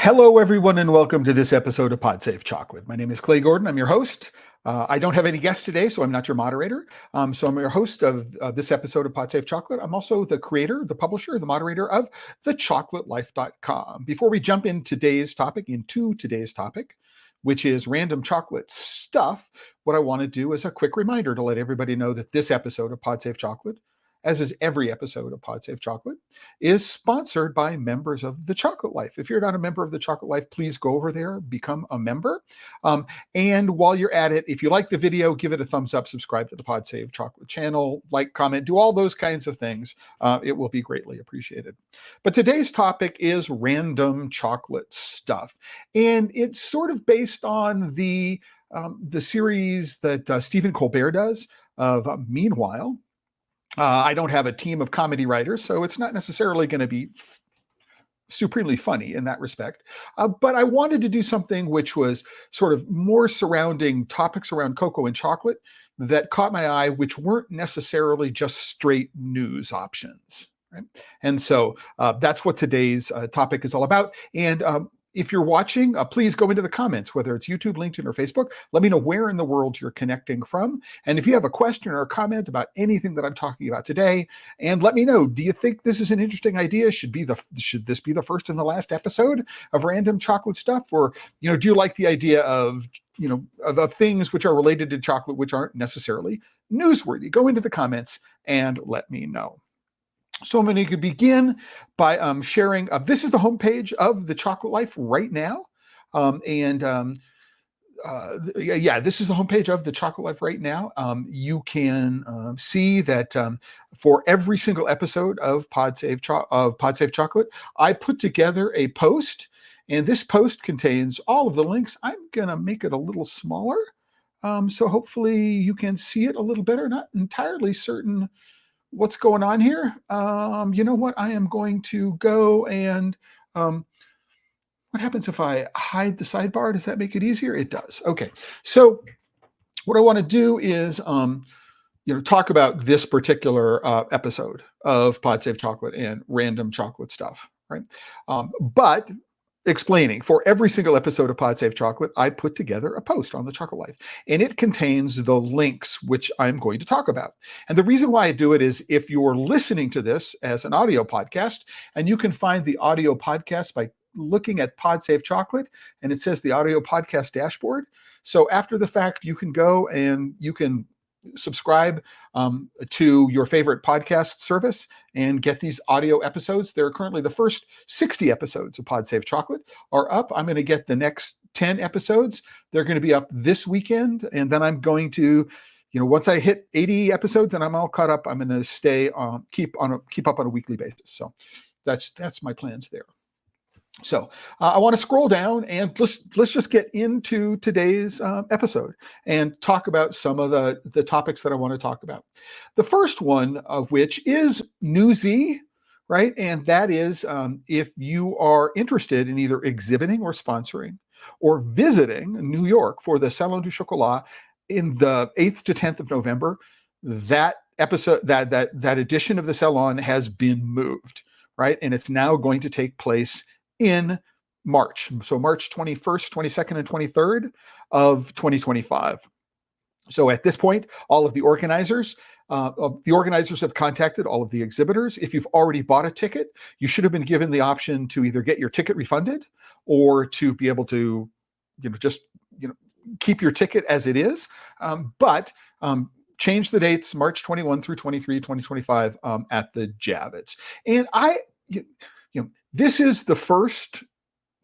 Hello, everyone, and welcome to this episode of PodSafe Chocolate. My name is Clay Gordon. I'm your host. I don't have any guests today, so I'm not your moderator. So I'm your host of this episode of PodSafe Chocolate. I'm also the creator, the publisher, the moderator of TheChocolateLife.com. Before we jump into today's topic, which is random chocolate stuff, what I want to do is a quick reminder to let everybody know that this episode of PodSafe Chocolate, as is every episode of PodSafe Chocolate, is sponsored by members of The Chocolate Life. If you're not a member of The Chocolate Life, please go over there, become a member. And while you're at it, if you like the video, give it a thumbs up, subscribe to the PodSafe Chocolate channel, like, comment, do all those kinds of things. It will be greatly appreciated. But today's topic is random chocolate stuff. And it's sort of based on the series that Stephen Colbert does of Meanwhile. I don't have a team of comedy writers, so it's not necessarily going to be supremely funny in that respect. But I wanted to do something which was sort of more surrounding topics around cocoa and chocolate that caught my eye, which weren't necessarily just straight news options. Right? And so that's what today's topic is all about. And if you're watching, please go into the comments, whether it's YouTube, LinkedIn, or Facebook. Let me know where in the world you're connecting from. And if you have a question or a comment about anything that I'm talking about today, and let me know, do you think this is an interesting idea? Should this be the first and the last episode of random chocolate stuff? Or, do you like the idea of things which are related to chocolate, which aren't necessarily newsworthy? Go into the comments and let me know. So I'm going to begin by sharing. This is the homepage of The Chocolate Life right now. This is the homepage of The Chocolate Life right now. You can see that for every single episode of PodSafe Chocolate, I put together a post, and this post contains all of the links. I'm going to make it a little smaller, so hopefully you can see it a little better. Not entirely certain what's going on here. You know what? I am going to go and what happens if I hide the sidebar? Does that make it easier? It does. Okay. So what I want to do is talk about this particular episode of PodSafe Chocolate and random chocolate stuff, right? But explaining, for every single episode of PodSafe Chocolate, I put together a post on The Chocolate Life, and it contains the links which I'm going to talk about. And the reason why I do it is if you're listening to this as an audio podcast, and you can find the audio podcast by looking at PodSafe Chocolate, and it says the audio podcast dashboard. So after the fact, you can go and you can subscribe to your favorite podcast service and get these audio episodes. There are currently the first 60 episodes of PodSafe Chocolate are up. I'm going to get the next 10 episodes. They're going to be up this weekend. And then I'm going to, once I hit 80 episodes and I'm all caught up, I'm going to keep up on a weekly basis. So that's my plans there. So I want to scroll down and let's just get into today's episode and talk about some of the topics that I want to talk about. The first one of which is newsy, right? And that is if you are interested in either exhibiting or sponsoring or visiting New York for the Salon du Chocolat in the 8th to 10th of November, that episode, that edition of the Salon has been moved, right? And it's now going to take place in March. So March 21st, 22nd, and 23rd of 2025. So at this point, all of the organizers have contacted all of the exhibitors. If you've already bought a ticket, you should have been given the option to either get your ticket refunded or to be able to, keep your ticket as it is. But change the dates, March 21 through 23, 2025 at the Javits. And this is the first.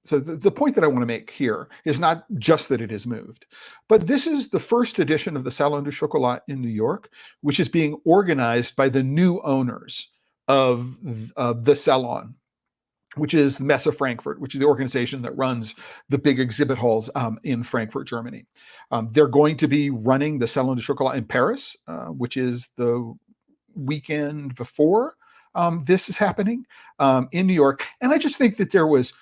So the point that I want to make here is not just that it is moved, but this is the first edition of the Salon du Chocolat in New York, which is being organized by the new owners of the Salon, which is Messe Frankfurt, which is the organization that runs the big exhibit halls in Frankfurt, Germany. They're going to be running the Salon du Chocolat in Paris, which is the weekend before this is happening in New York. And I just think that there was,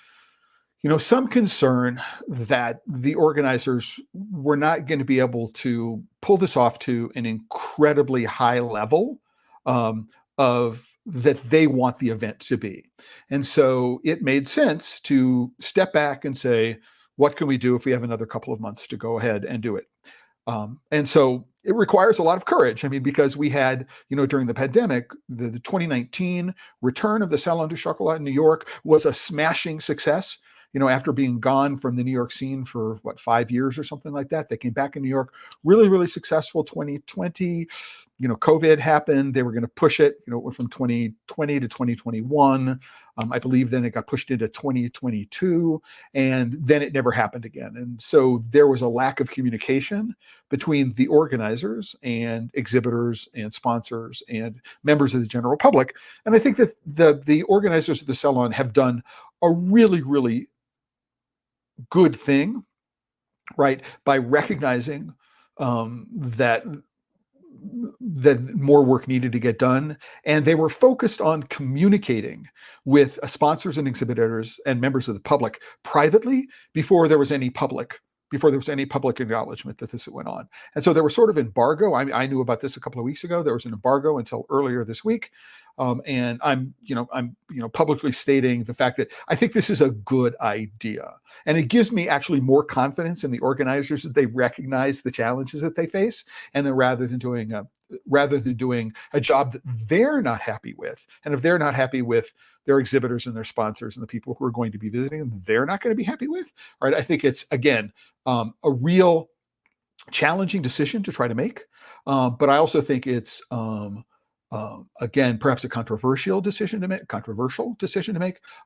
some concern that the organizers were not going to be able to pull this off to an incredibly high level of that they want the event to be. And so it made sense to step back and say, what can we do if we have another couple of months to go ahead and do it? And so it requires a lot of courage. I mean, because we had, during the pandemic, the 2019 return of the Salon du Chocolat in New York was a smashing success. After being gone from the New York scene for 5 years or something like that, they came back in New York, really, really successful. 2020, COVID happened. They were going to push it, it went from 2020 to 2021. I believe then it got pushed into 2022, and then it never happened again. And so there was a lack of communication between the organizers and exhibitors and sponsors and members of the general public. And I think that the organizers of the Salon have done a really, really good thing, right, by recognizing that more work needed to get done, and they were focused on communicating with sponsors and exhibitors and members of the public privately before there was any public acknowledgement that this went on. And so there was sort of embargo. I knew about this a couple of weeks ago. There was an embargo until earlier this week. And I'm publicly stating the fact that I think this is a good idea. And it gives me actually more confidence in the organizers that they recognize the challenges that they face. And then rather than doing a job that they're not happy with, and if they're not happy with their exhibitors and their sponsors and the people who are going to be visiting them, they're not going to be happy with, right? I think it's, again, a real challenging decision to try to make. But I also think it's, again, perhaps a controversial decision to make,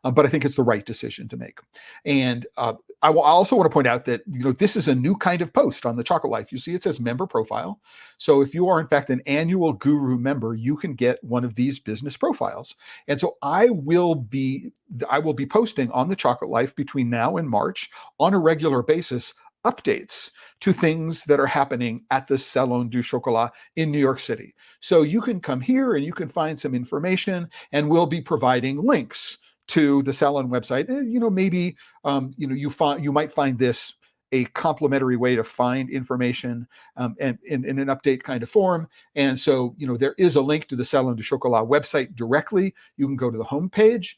but I think it's the right decision to make. And I also want to point out that, this is a new kind of post on the Chocolate Life. You see, it says member profile. So if you are, in fact, an annual Guru member, you can get one of these business profiles. And so I will be posting on the Chocolate Life between now and March on a regular basis updates to things that are happening at the Salon du Chocolat in New York City. So you can come here and you can find some information, and we'll be providing links to the Salon website. Maybe you might find this a complimentary way to find information and in an update kind of form. And so, there is a link to the Salon du Chocolat website directly. You can go to the homepage.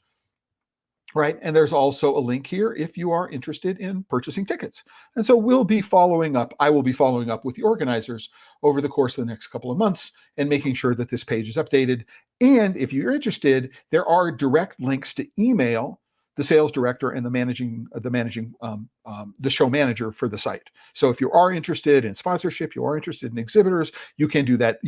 Right. And there's also a link here if you are interested in purchasing tickets. And so I will be following up with the organizers over the course of the next couple of months and making sure that this page is updated. And if you're interested, there are direct links to email the sales director and the show manager for the site. So if you are interested in sponsorship, you are interested in exhibitors, you can do that.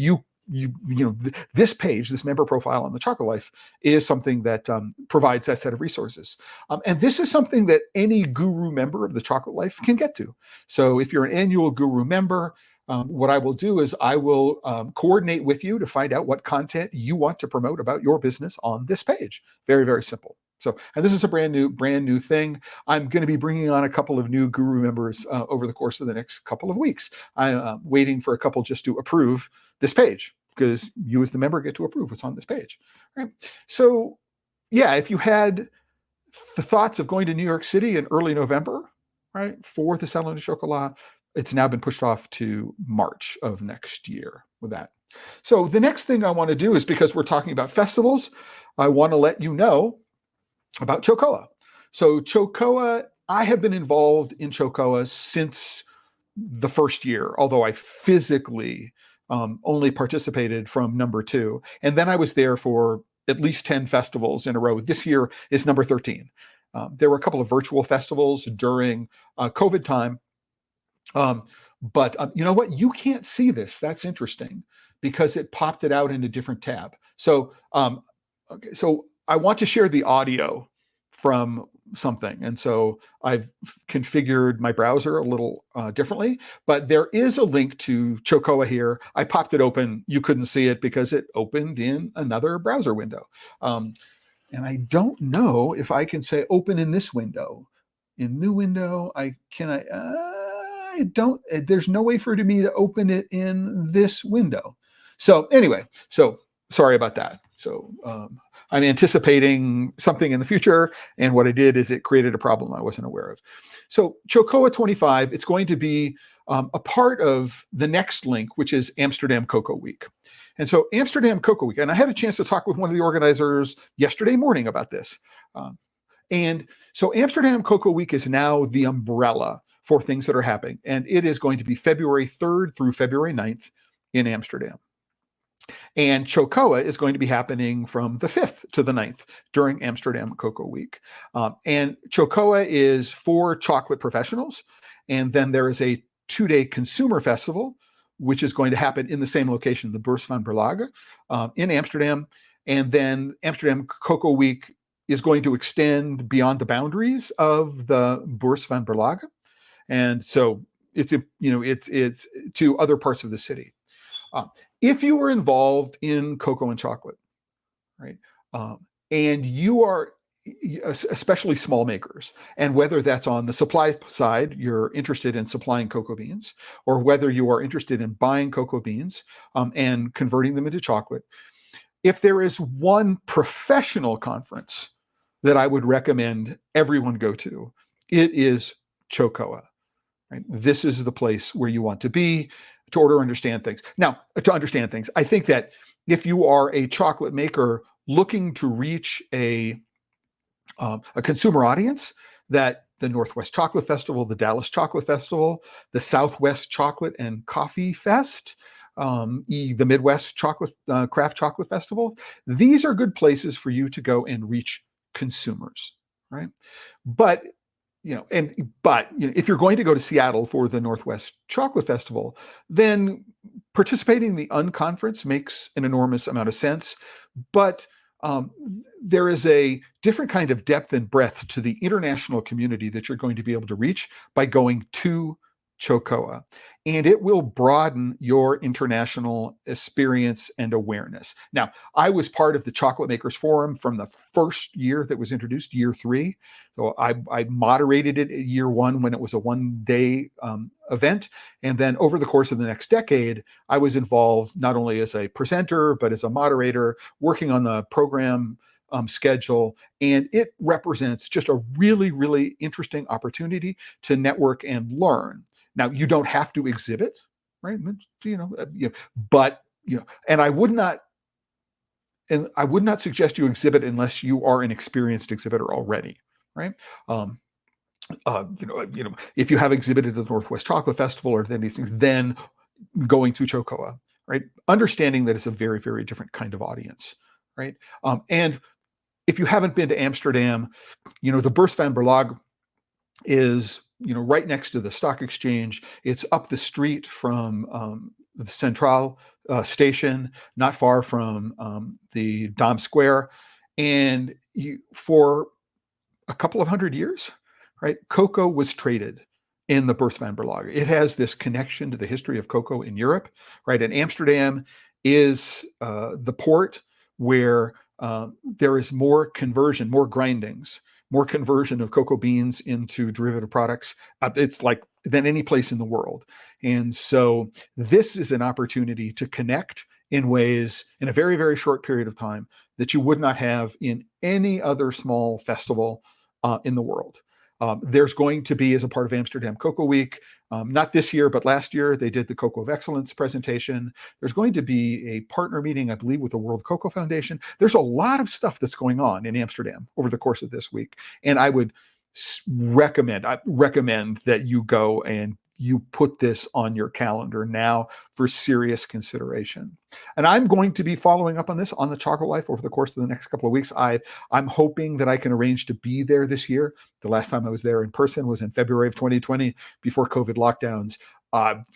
This page, this member profile on the Chocolate Life, is something that provides that set of resources. And this is something that any Guru member of the Chocolate Life can get to. So if you're an annual Guru member, what I will do is I will coordinate with you to find out what content you want to promote about your business on this page. Very, very simple. So, and this is a brand new thing. I'm going to be bringing on a couple of new Guru members over the course of the next couple of weeks. I'm waiting for a couple just to approve this page, because you as the member get to approve what's on this page. Right? So yeah, if you had the thoughts of going to New York City in early November, right, for the Salon du Chocolat, it's now been pushed off to March of next year with that. So the next thing I want to do is, because we're talking about festivals, I want to let you know about Chocoa. So Chocoa, I have been involved in Chocoa since the first year, although I physically only participated from number 2. And then I was there for at least 10 festivals in a row. This year is number 13. There were a couple of virtual festivals during COVID time. But you know what? You can't see this. That's interesting, because it popped it out in a different tab. So, okay, so I want to share the audio from something. And so I've configured my browser a little differently, but there is a link to Chocoa here. I popped it open. You couldn't see it because it opened in another browser window. And I don't know if I can say open in this window. In new window, I don't, there's no way for me to open it in this window. So anyway, so sorry about that. So I'm anticipating something in the future, and what I did is it created a problem I wasn't aware of. So Chocoa 25, it's going to be a part of the next link, which is Amsterdam Cocoa Week. And so Amsterdam Cocoa Week, and I had a chance to talk with one of the organizers yesterday morning about this. And so Amsterdam Cocoa Week is now the umbrella for things that are happening. And it is going to be February 3rd through February 9th in Amsterdam. And Chocoa is going to be happening from the 5th to the 9th during Amsterdam Cocoa Week. And Chocoa is for chocolate professionals. And then there is a 2-day consumer festival, which is going to happen in the same location, the Beurs van Berlage, in Amsterdam. And then Amsterdam Cocoa Week is going to extend beyond the boundaries of the Beurs van Berlage. And so it's to other parts of the city. If you were involved in cocoa and chocolate, right, and you are, especially small makers, and whether that's on the supply side, you're interested in supplying cocoa beans, or whether you are interested in buying cocoa beans and converting them into chocolate, if there is one professional conference that I would recommend everyone go to, it is Chocoa. Right? This is the place where you want to be to understand things. Now, to understand things, I think that if you are a chocolate maker looking to reach a consumer audience, that the Northwest Chocolate Festival, the Dallas Chocolate Festival, the Southwest Chocolate and Coffee Fest, the Midwest Chocolate Craft Chocolate Festival, these are good places for you to go and reach consumers, right? But if you're going to go to Seattle for the Northwest Chocolate Festival, then participating in the unconference makes an enormous amount of sense. But there is a different kind of depth and breadth to the international community that you're going to be able to reach by going to Chocoa, and it will broaden your international experience and awareness. Now, I was part of the Chocolate Makers Forum from the first year that was introduced, year 3. So I moderated it at year 1 when it was a 1-day event. And then over the course of the next decade, I was involved not only as a presenter, but as a moderator, working on the program schedule. And it represents just a really, really interesting opportunity to network and learn. Now, you don't have to exhibit, right? But and I would not suggest you exhibit unless you are an experienced exhibitor already, right? If you have exhibited at the Northwest Chocolate Festival or then these things, then going to Chocoa, right? Understanding that it's a very, very different kind of audience, right? And if you haven't been to Amsterdam, the Beurs van Berlage is right next to the stock exchange. It's up the street from the Centraal station, not far from the Dam Square. And for a couple of hundred years, right, cocoa was traded in the Beurs van Berlage. It has this connection to the history of cocoa in Europe, right? And Amsterdam is the port where there is more conversion, more grindings, more conversion of cocoa beans into derivative products. It's like than any place in the world. And so this is an opportunity to connect in ways in a very, very short period of time that you would not have in any other small festival in the world. There's going to be, as a part of Amsterdam Cocoa Week, not this year, but last year, they did the Cocoa of Excellence presentation. There's going to be a partner meeting, I believe, with the World Cocoa Foundation. There's a lot of stuff that's going on in Amsterdam over the course of this week. And I would recommend that you go and you put this on your calendar now for serious consideration. And I'm going to be following up on this on the Chocolate Life over the course of the next couple of weeks. I'm hoping that I can arrange to be there this year. The last time I was there in person was in February of 2020 before COVID lockdowns. I'm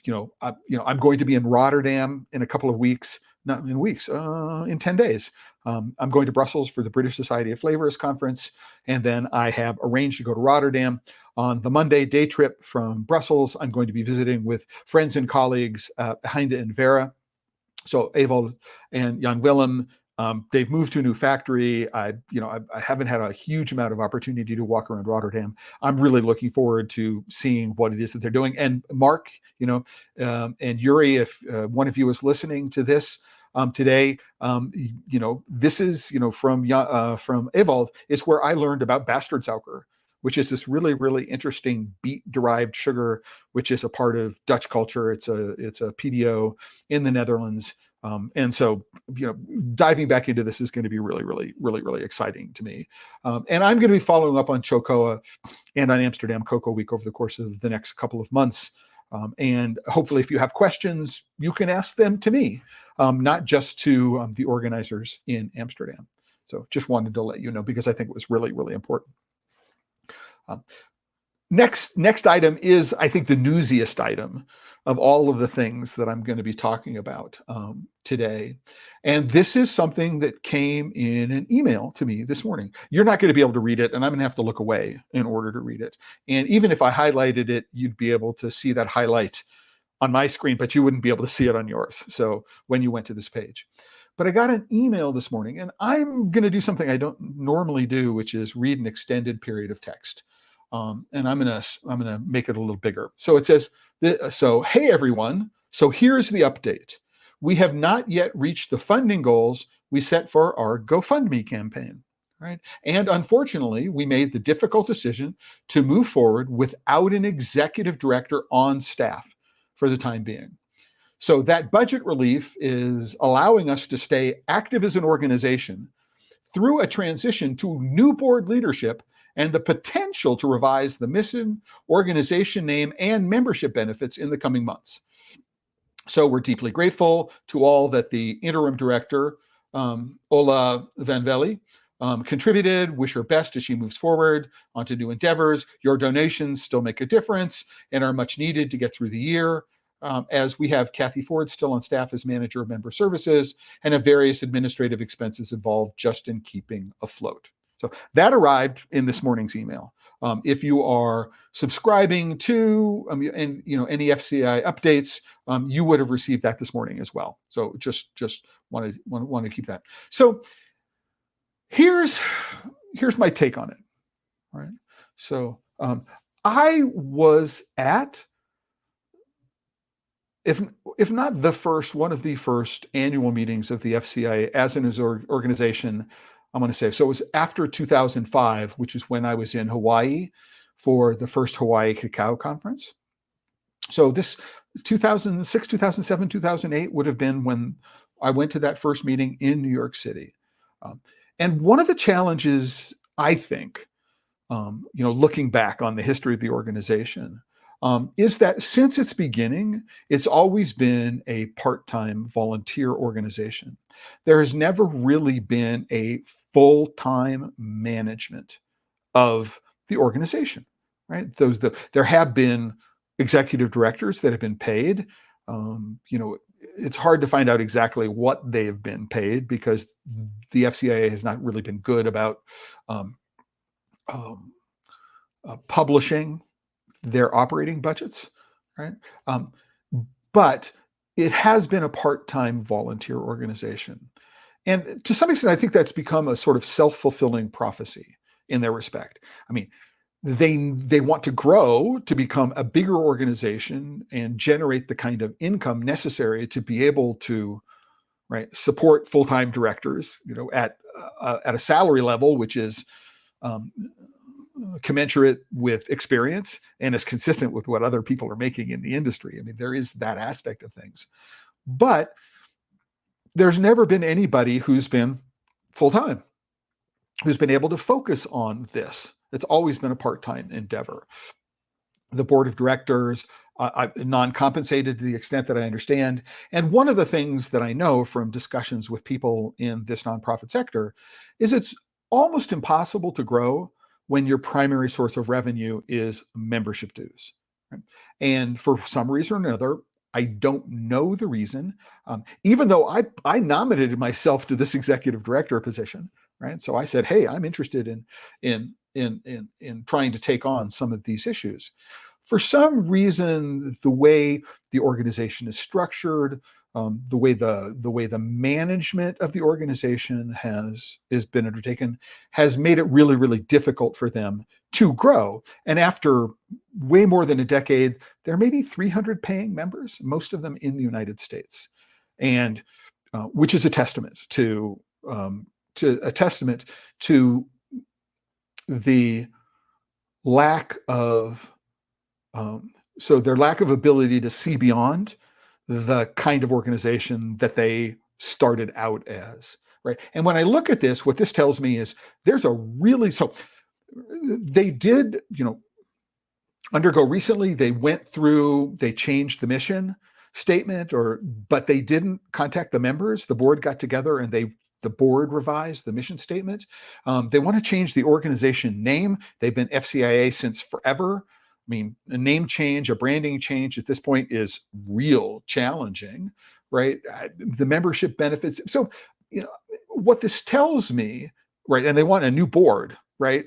going to be in Rotterdam in a couple of weeks, not in weeks, in 10 days. I'm going to Brussels for the British Society of Flavorists Conference. And then I have arranged to go to Rotterdam. On the Monday day trip from Brussels, I'm going to be visiting with friends and colleagues, Heinde and Vera. So Ewald and Jan Willem, they've moved to a new factory. I haven't had a huge amount of opportunity to walk around Rotterdam. I'm really looking forward to seeing what it is that they're doing. And Mark, and Yuri, if one of you is listening to this, Today, this is, from Ewald, is where I learned about Bastardsuiker, which is this really, really interesting beet-derived sugar, which is a part of Dutch culture. It's a PDO in the Netherlands. And so, diving back into this is going to be really, really, really, really exciting to me. And I'm going to be following up on Chocoa and on Amsterdam Cocoa Week over the course of the next couple of months. And hopefully, if you have questions, you can ask them to me, not just to the organizers in Amsterdam. So just wanted to let you know, because I think it was really, really important. Next item is, I think, the newsiest item of all of the things that I'm going to be talking about today. And this is something that came in an email to me this morning. You're not going to be able to read it, and I'm going to have to look away in order to read it. And even if I highlighted it, you'd be able to see that highlight on my screen, but you wouldn't be able to see it on yours. So when you went to this page. But I got an email this morning, and I'm going to do something I don't normally do, which is read an extended period of text. And I'm gonna make it a little bigger. So it says, hey everyone, so here's the update. We have not yet reached the funding goals we set for our GoFundMe campaign, right? And unfortunately, we made the difficult decision to move forward without an executive director on staff for the time being. So that budget relief is allowing us to stay active as an organization through a transition to new board leadership and the potential to revise the mission, organization name, and membership benefits in the coming months. So we're deeply grateful to all that the interim director, Ola Van Velde, contributed. Wish her best as she moves forward onto new endeavors. Your donations still make a difference and are much needed to get through the year. As we have Kathy Ford still on staff as manager of member services and have various administrative expenses involved just in keeping afloat. So that arrived in this morning's email. If you are subscribing to any FCI updates, you would have received that this morning as well. So just want to keep that. So here's my take on it. All right. So I was at, if not the first, one of the first annual meetings of the FCI as an organization, I'm going to say. So it was after 2005, which is when I was in Hawaii for the first Hawaii Cacao Conference. So this 2006, 2007, 2008 would have been when I went to that first meeting in New York City. And one of the challenges, I think, looking back on the history of the organization, is that since its beginning, it's always been a part-time volunteer organization. There has never really been a full-time management of the organization, right? There have been executive directors that have been paid. It's hard to find out exactly what they've been paid because the FCIA has not really been good about publishing their operating budgets, right? But it has been a part-time volunteer organization. And to some extent, I think that's become a sort of self-fulfilling prophecy in their respect. I mean, they want to grow to become a bigger organization and generate the kind of income necessary to be able to, right, support full-time directors, at a salary level, which is commensurate with experience and is consistent with what other people are making in the industry. I mean, there is that aspect of things. But there's never been anybody who's been full-time, who's been able to focus on this. It's always been a part-time endeavor. The board of directors, non-compensated to the extent that I understand. And one of the things that I know from discussions with people in this nonprofit sector is it's almost impossible to grow when your primary source of revenue is membership dues. Right? And for some reason or another, I don't know the reason, even though I nominated myself to this executive director position, right? So I said, hey, I'm interested in trying to take on some of these issues. For some reason, the way the organization is structured, the way the management of the organization has been undertaken, has made it really, really difficult for them to grow. And after way more than a decade, there may be 300 paying members, most of them in the United States. And which is a testament to the lack of their lack of ability to see beyond the kind of organization that they started out as, right? And when I look at this, what this tells me is there's a really they did, undergo recently. They went through, they changed the mission statement, but they didn't contact the members. The board got together and the board revised the mission statement. They want to change the organization name. They've been FCIA since forever. I mean, a name change, a branding change at this point is real challenging, right? The membership benefits. So, what this tells me, right? And they want a new board, right?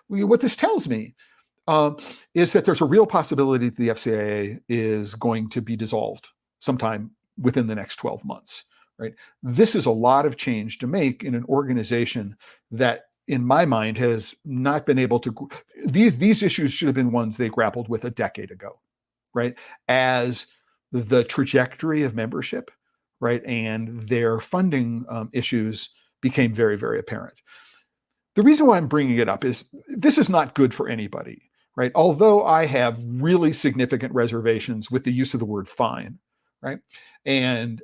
What this tells me is that there's a real possibility that the FCIA is going to be dissolved sometime within the next 12 months, right? This is a lot of change to make in an organization that, in my mind, has not been able to. These issues should have been ones they grappled with a decade ago, right? As the trajectory of membership, right, and their funding issues became very, very apparent. The reason why I'm bringing it up is this is not good for anybody, right? Although I have really significant reservations with the use of the word fine, right? And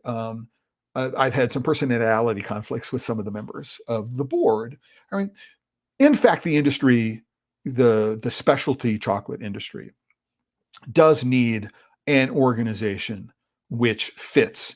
I've had some personality conflicts with some of the members of the board. I mean, in fact, the industry, the specialty chocolate industry, does need an organization which fits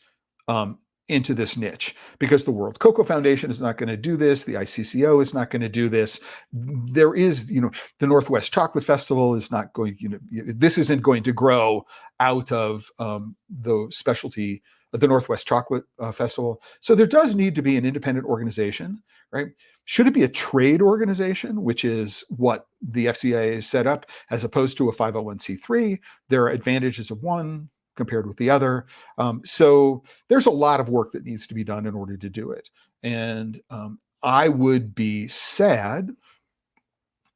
into this niche, because the World Cocoa Foundation is not going to do this. The ICCO is not going to do this. There is, the Northwest Chocolate Festival is not going, this isn't going to grow out of the specialty of the Northwest Chocolate Festival. So there does need to be an independent organization, right? Should it be a trade organization, which is what the FCIA is set up, as opposed to a 501c3? There are advantages of one compared with the other. So there's a lot of work that needs to be done in order to do it. And I would be sad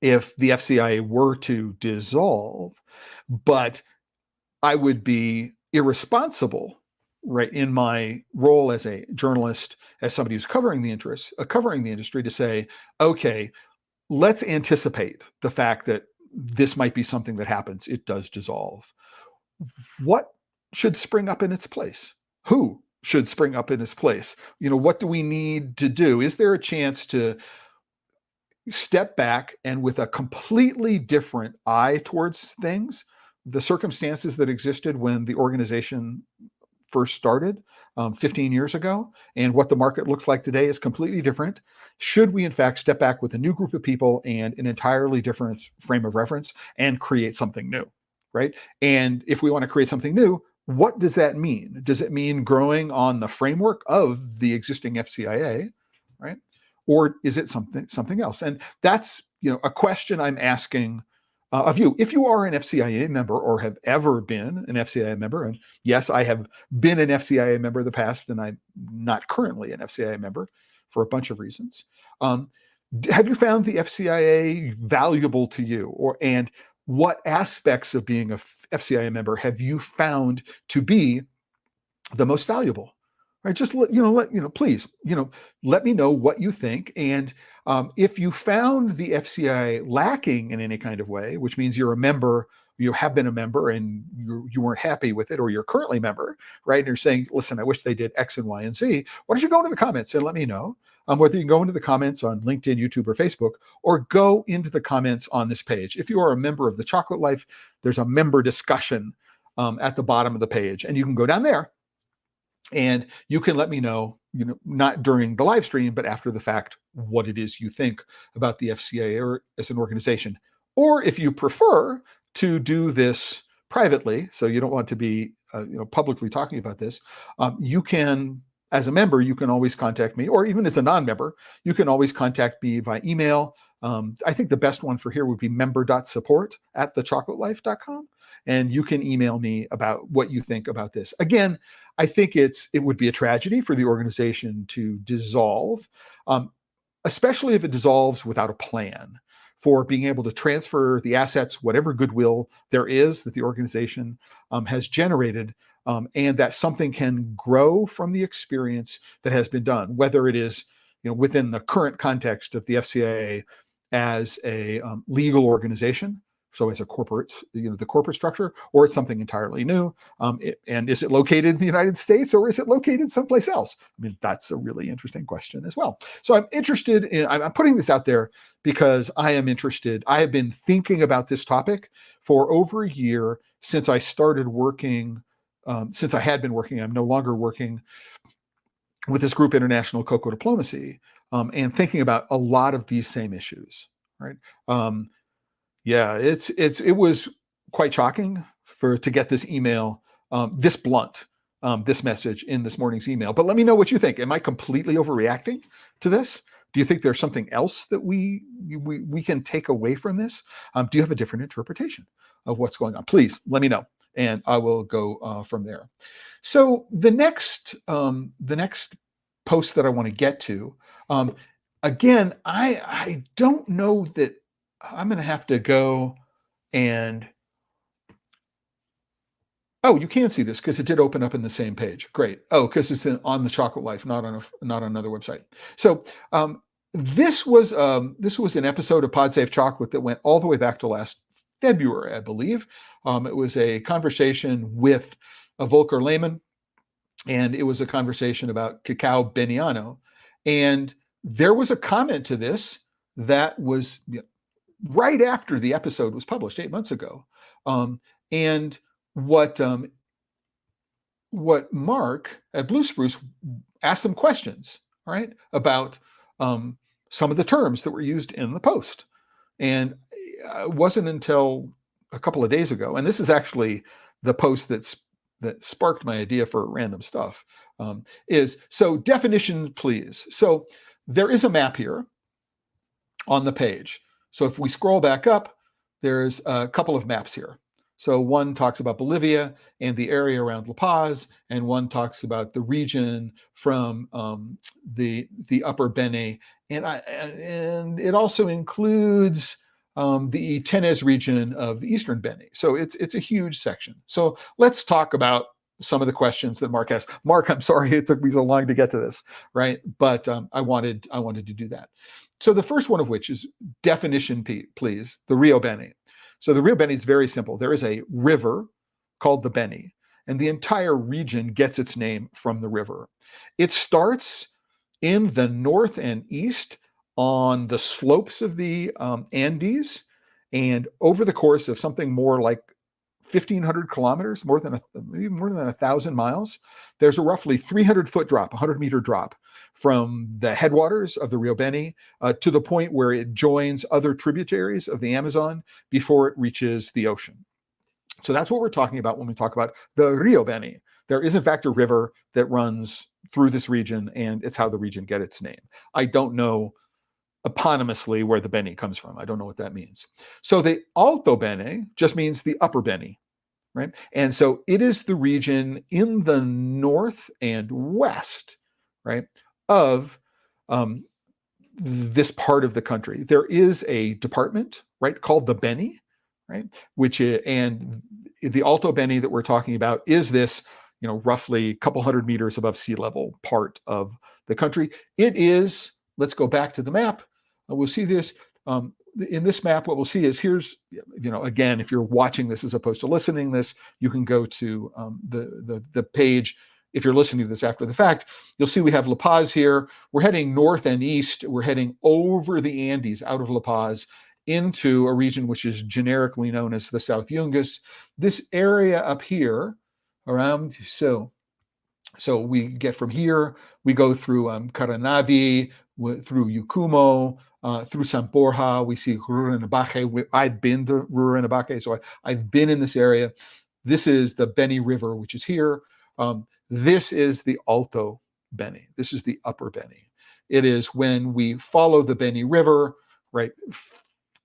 if the FCIA were to dissolve, but I would be irresponsible, right, in my role as a journalist, as somebody who's covering the industry, to say, okay, let's anticipate the fact that this might be something that happens. It does dissolve. What should spring up in its place? Who should spring up in its place? What do we need to do? Is there a chance to step back and, with a completely different eye towards things, the circumstances that existed when the organization first started 15 years ago, and what the market looks like today is completely different? Should we, in fact, step back with a new group of people and an entirely different frame of reference and create something new, right? And if we want to create something new, what does that mean? Does it mean growing on the framework of the existing FCIA, right? Or is it something else? And that's, a question I'm asking of you. If you are an FCIA member or have ever been an FCIA member, and yes, I have been an FCIA member in the past, and I'm not currently an FCIA member for a bunch of reasons. Have you found the FCIA valuable to you? And what aspects of being a FCIA member have you found to be the most valuable? Right? Just please, let me know what you think. And if you found the FCIA lacking in any kind of way, which means you're a member, you have been a member, and you weren't happy with it, or you're currently a member, right? And you're saying, listen, I wish they did X and Y and Z. Why don't you go into the comments and let me know? Whether you can go into the comments on LinkedIn, YouTube, or Facebook, or go into the comments on this page. If you are a member of The Chocolate Life, there's a member discussion at the bottom of the page, and you can go down there and you can let me know, not during the live stream, but after the fact, what it is you think about the FCIA as an organization. Or if you prefer to do this privately, so you don't want to be publicly talking about this, you can, as a member, you can always contact me, or even as a non-member, you can always contact me by email. I think the best one for here would be member.support@thechocolateLife.com. And you can email me about what you think about this. Again, I think it would be a tragedy for the organization to dissolve, especially if it dissolves without a plan for being able to transfer the assets, whatever goodwill there is that the organization has generated, and that something can grow from the experience that has been done, whether it is within the current context of the FCIA as a legal organization, so as a corporate, the corporate structure, or it's something entirely new. And is it located in the United States or is it located someplace else? I mean, that's a really interesting question as well. So I'm interested in, I'm putting this out there because I am interested. I have been thinking about this topic for over a year since I started working, since I had been working. I'm no longer working with this group, International Cocoa Diplomacy, and thinking about a lot of these same issues, right? Yeah, it was quite shocking to get this email, this blunt, this message in this morning's email. But let me know what you think. Am I completely overreacting to this? Do you think there's something else that we can take away from this? Do you have a different interpretation of what's going on? Please let me know, and I will go from there. So the next post that I want to get to, again, I don't know that I'm going to have to go and, oh, you can see this because it did open up in the same page. Great. Oh, because it's on the Chocolate Life, not on another website. So this was an episode of Pod Safe Chocolate that went all the way back to last February, I believe. It was a conversation with a Volker Lehmann, and it was a conversation about cacao beniano. And there was a comment to this that was right after the episode was published 8 months ago. And what Mark at Blue Spruce asked some questions, right, about some of the terms that were used in the post. And it wasn't until a couple of days ago, and this is actually the post that sparked my idea for random stuff, so definition, please. So there is a map here on the page. So if we scroll back up, there's a couple of maps here. So one talks about Bolivia and the area around La Paz, and one talks about the region from the Upper Beni, and it also includes the Tenes region of the Eastern Beni. So it's a huge section. So let's talk about some of the questions that Mark asked. Mark, I'm sorry it took me so long to get to this, right? But I wanted to do that. So the first one of which is definition, please, the Rio Beni. So the Rio Beni is very simple. There is a river called the Beni, and the entire region gets its name from the river. It starts in the north and east on the slopes of the Andes, and over the course of something more like 1,500 kilometers, maybe more than 1,000 miles, there's a roughly 300-foot drop, 100-meter drop from the headwaters of the Rio Beni to the point where it joins other tributaries of the Amazon before it reaches the ocean. So that's what we're talking about when we talk about the Rio Beni. There is, in fact, a river that runs through this region, and it's how the region gets its name. I don't know eponymously where the Beni comes from. I don't know what that means. So the Alto Beni just means the Upper Beni, right? And so it is the region in the north and west, right, of this part of the country. There is a department, right, called the Beni, right, and the Alto Beni that we're talking about is this, roughly a couple hundred meters above sea level part of the country. It is, let's go back to the map. We'll see this. In this map, what we'll see is here's, again, if you're watching this as opposed to listening this, you can go to the page. If you're listening to this after the fact, you'll see we have La Paz here. We're heading north and east. We're heading over the Andes out of La Paz into a region which is generically known as the South Yungas. This area up here around, so we get from here, we go through Caranavi, through Yucumo, through San Borja. We see Rurrenabaque. I've been to Rurrenabaque, so I've been in this area. This is the Beni River, which is here. This is the Alto Beni. This is the Upper Beni. It is when we follow the Beni River, right,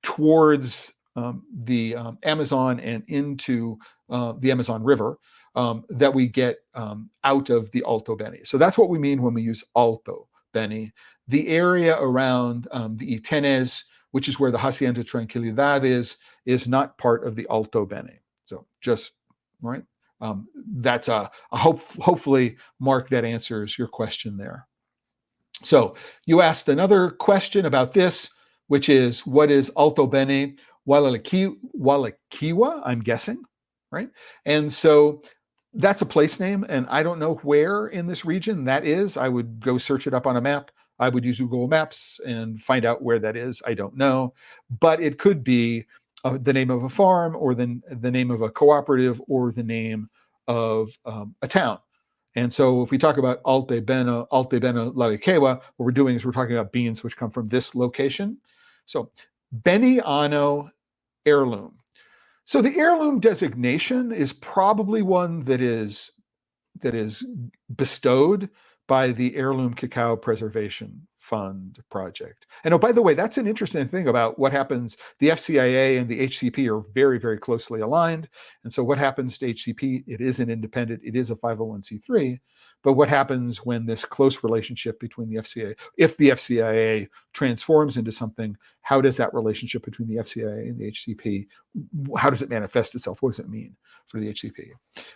towards the Amazon and into the Amazon River, that we get out of the Alto Beni. So that's what we mean when we use Alto Beni. The area around the Itenes, which is where the Hacienda Tranquilidad is not part of the Alto Beni. So just, right, That's hopefully, Mark, that answers your question there. So you asked another question about this, which is, what is Alto Bene Walakiwa, I'm guessing, right? And so that's a place name, and I don't know where in this region that is. I would go search it up on a map. I would use Google Maps and find out where that is. I don't know, but it could be the name of a farm, or the name of a cooperative, or the name of a town. And so if we talk about Alte Bene Larikewa, what we're doing is we're talking about beans which come from this location. So Beniano heirloom. So the heirloom designation is probably one that is bestowed by the Heirloom Cacao Preservation Fund project. And oh, by the way, that's an interesting thing about what happens. The FCIA and the HCP are very, very closely aligned. And so what happens to HCP? It is an independent, it is a 501c3. But what happens when this close relationship between the FCIA, if the FCIA transforms into something, how does that relationship between the FCIA and the HCP, how does it manifest itself? What does it mean for the HCP?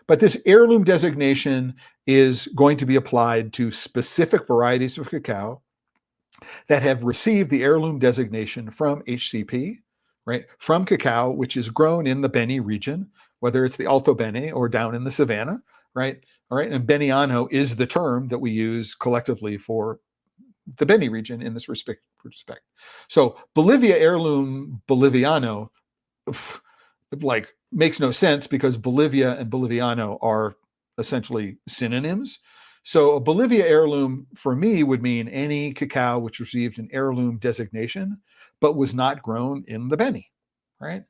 But this heirloom designation is going to be applied to specific varieties of cacao that have received the heirloom designation from HCP, right? From cacao, which is grown in the Beni region, whether it's the Alto Beni or down in the Savannah, right? All right, and Beniano is the term that we use collectively for the Beni region in this respect. So Bolivia heirloom Boliviano, like, makes no sense, because Bolivia and Boliviano are essentially synonyms. So a Bolivia heirloom for me would mean any cacao which received an heirloom designation but was not grown in the Beni, right?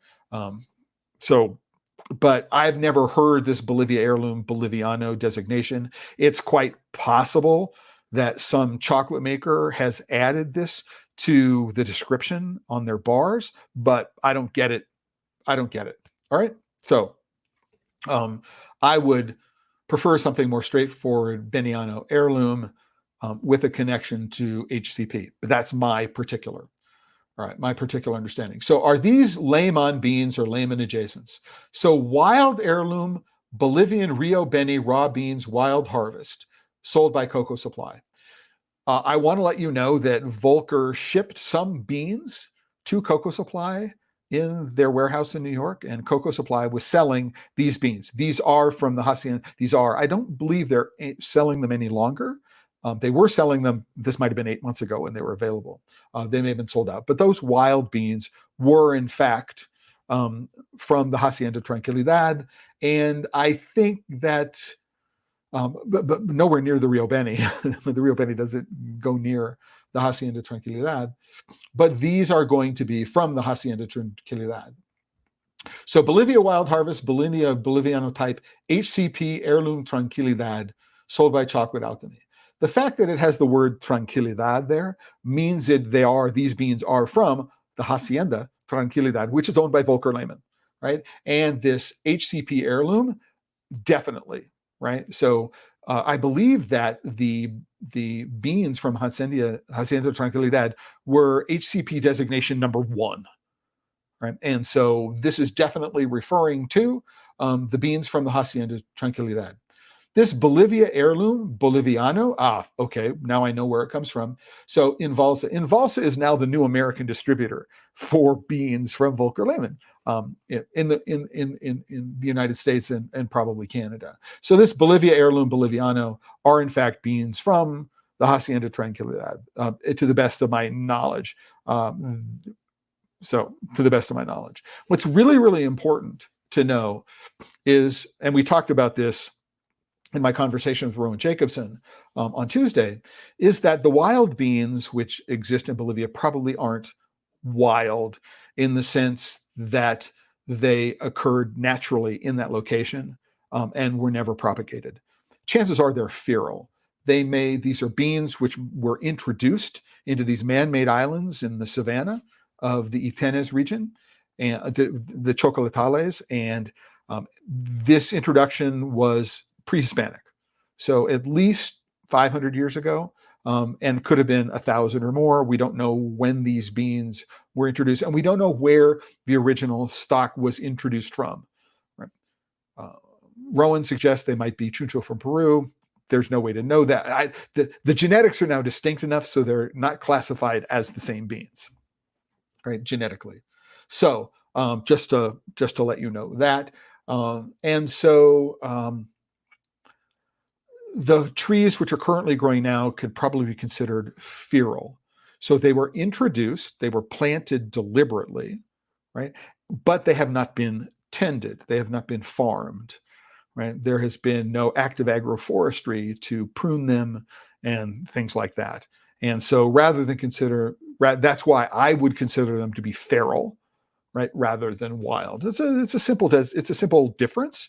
But I've never heard this Bolivia heirloom Boliviano designation. It's quite possible that some chocolate maker has added this to the description on their bars, but I don't get it. All right. So I would prefer something more straightforward, Beniano heirloom, with a connection to HCP. But that's my particular understanding. So are these Layman beans or Layman adjacents? So wild heirloom Bolivian Rio Beni raw beans wild harvest, sold by Cocoa Supply. I want to let you know that Volker shipped some beans to Cocoa Supply in their warehouse in New York, and Cocoa Supply was selling these beans. These are from the hacienda. I don't believe they're selling them any longer. They were selling them, this might have been 8 months ago when they were available. They may have been sold out. But those wild beans were, in fact, from the Hacienda Tranquilidad. And I think that, but nowhere near the Rio Beni. The Rio Beni doesn't go near the Hacienda Tranquilidad. But these are going to be from the Hacienda Tranquilidad. So Bolivia Wild Harvest, Bolivia Boliviano type, HCP Heirloom Tranquilidad, sold by Chocolate Alchemy. The fact that it has the word Tranquilidad there means that these beans are from the Hacienda Tranquilidad, which is owned by Volker Lehmann, right? And this HCP heirloom, definitely, right? So I believe that the beans from Hacienda Tranquilidad were HCP designation number 1, right? And so this is definitely referring to the beans from the Hacienda Tranquilidad. This Bolivia heirloom, Boliviano, okay, now I know where it comes from. So Invalsa. Invalsa is now the new American distributor for beans from Volker Lehmann in the United States and probably Canada. So this Bolivia heirloom Boliviano are in fact beans from the Hacienda Tranquilidad, to the best of my knowledge. What's really, really important to know is, and we talked about this in my conversation with Rowan Jacobson on Tuesday, is that the wild beans which exist in Bolivia probably aren't wild in the sense that they occurred naturally in that location and were never propagated. Chances are they're feral. These are beans which were introduced into these man-made islands in the savannah of the Itenes region, and the Chocolatales, and this introduction was pre-Hispanic, so at least 500 years ago, and could have been 1,000 or more. We don't know when these beans were introduced, and we don't know where the original stock was introduced from. Right? Rowan suggests they might be Chuncho from Peru. There's no way to know that. The genetics are now distinct enough so they're not classified as the same beans, right? Genetically. So just to let you know that. And so the trees which are currently growing now could probably be considered feral. So they were introduced, they were planted deliberately, right? But they have not been tended, they have not been farmed, right? There has been no active agroforestry to prune them and things like that. And so rather than that's why I would consider them to be feral, right, rather than wild. It's a simple difference,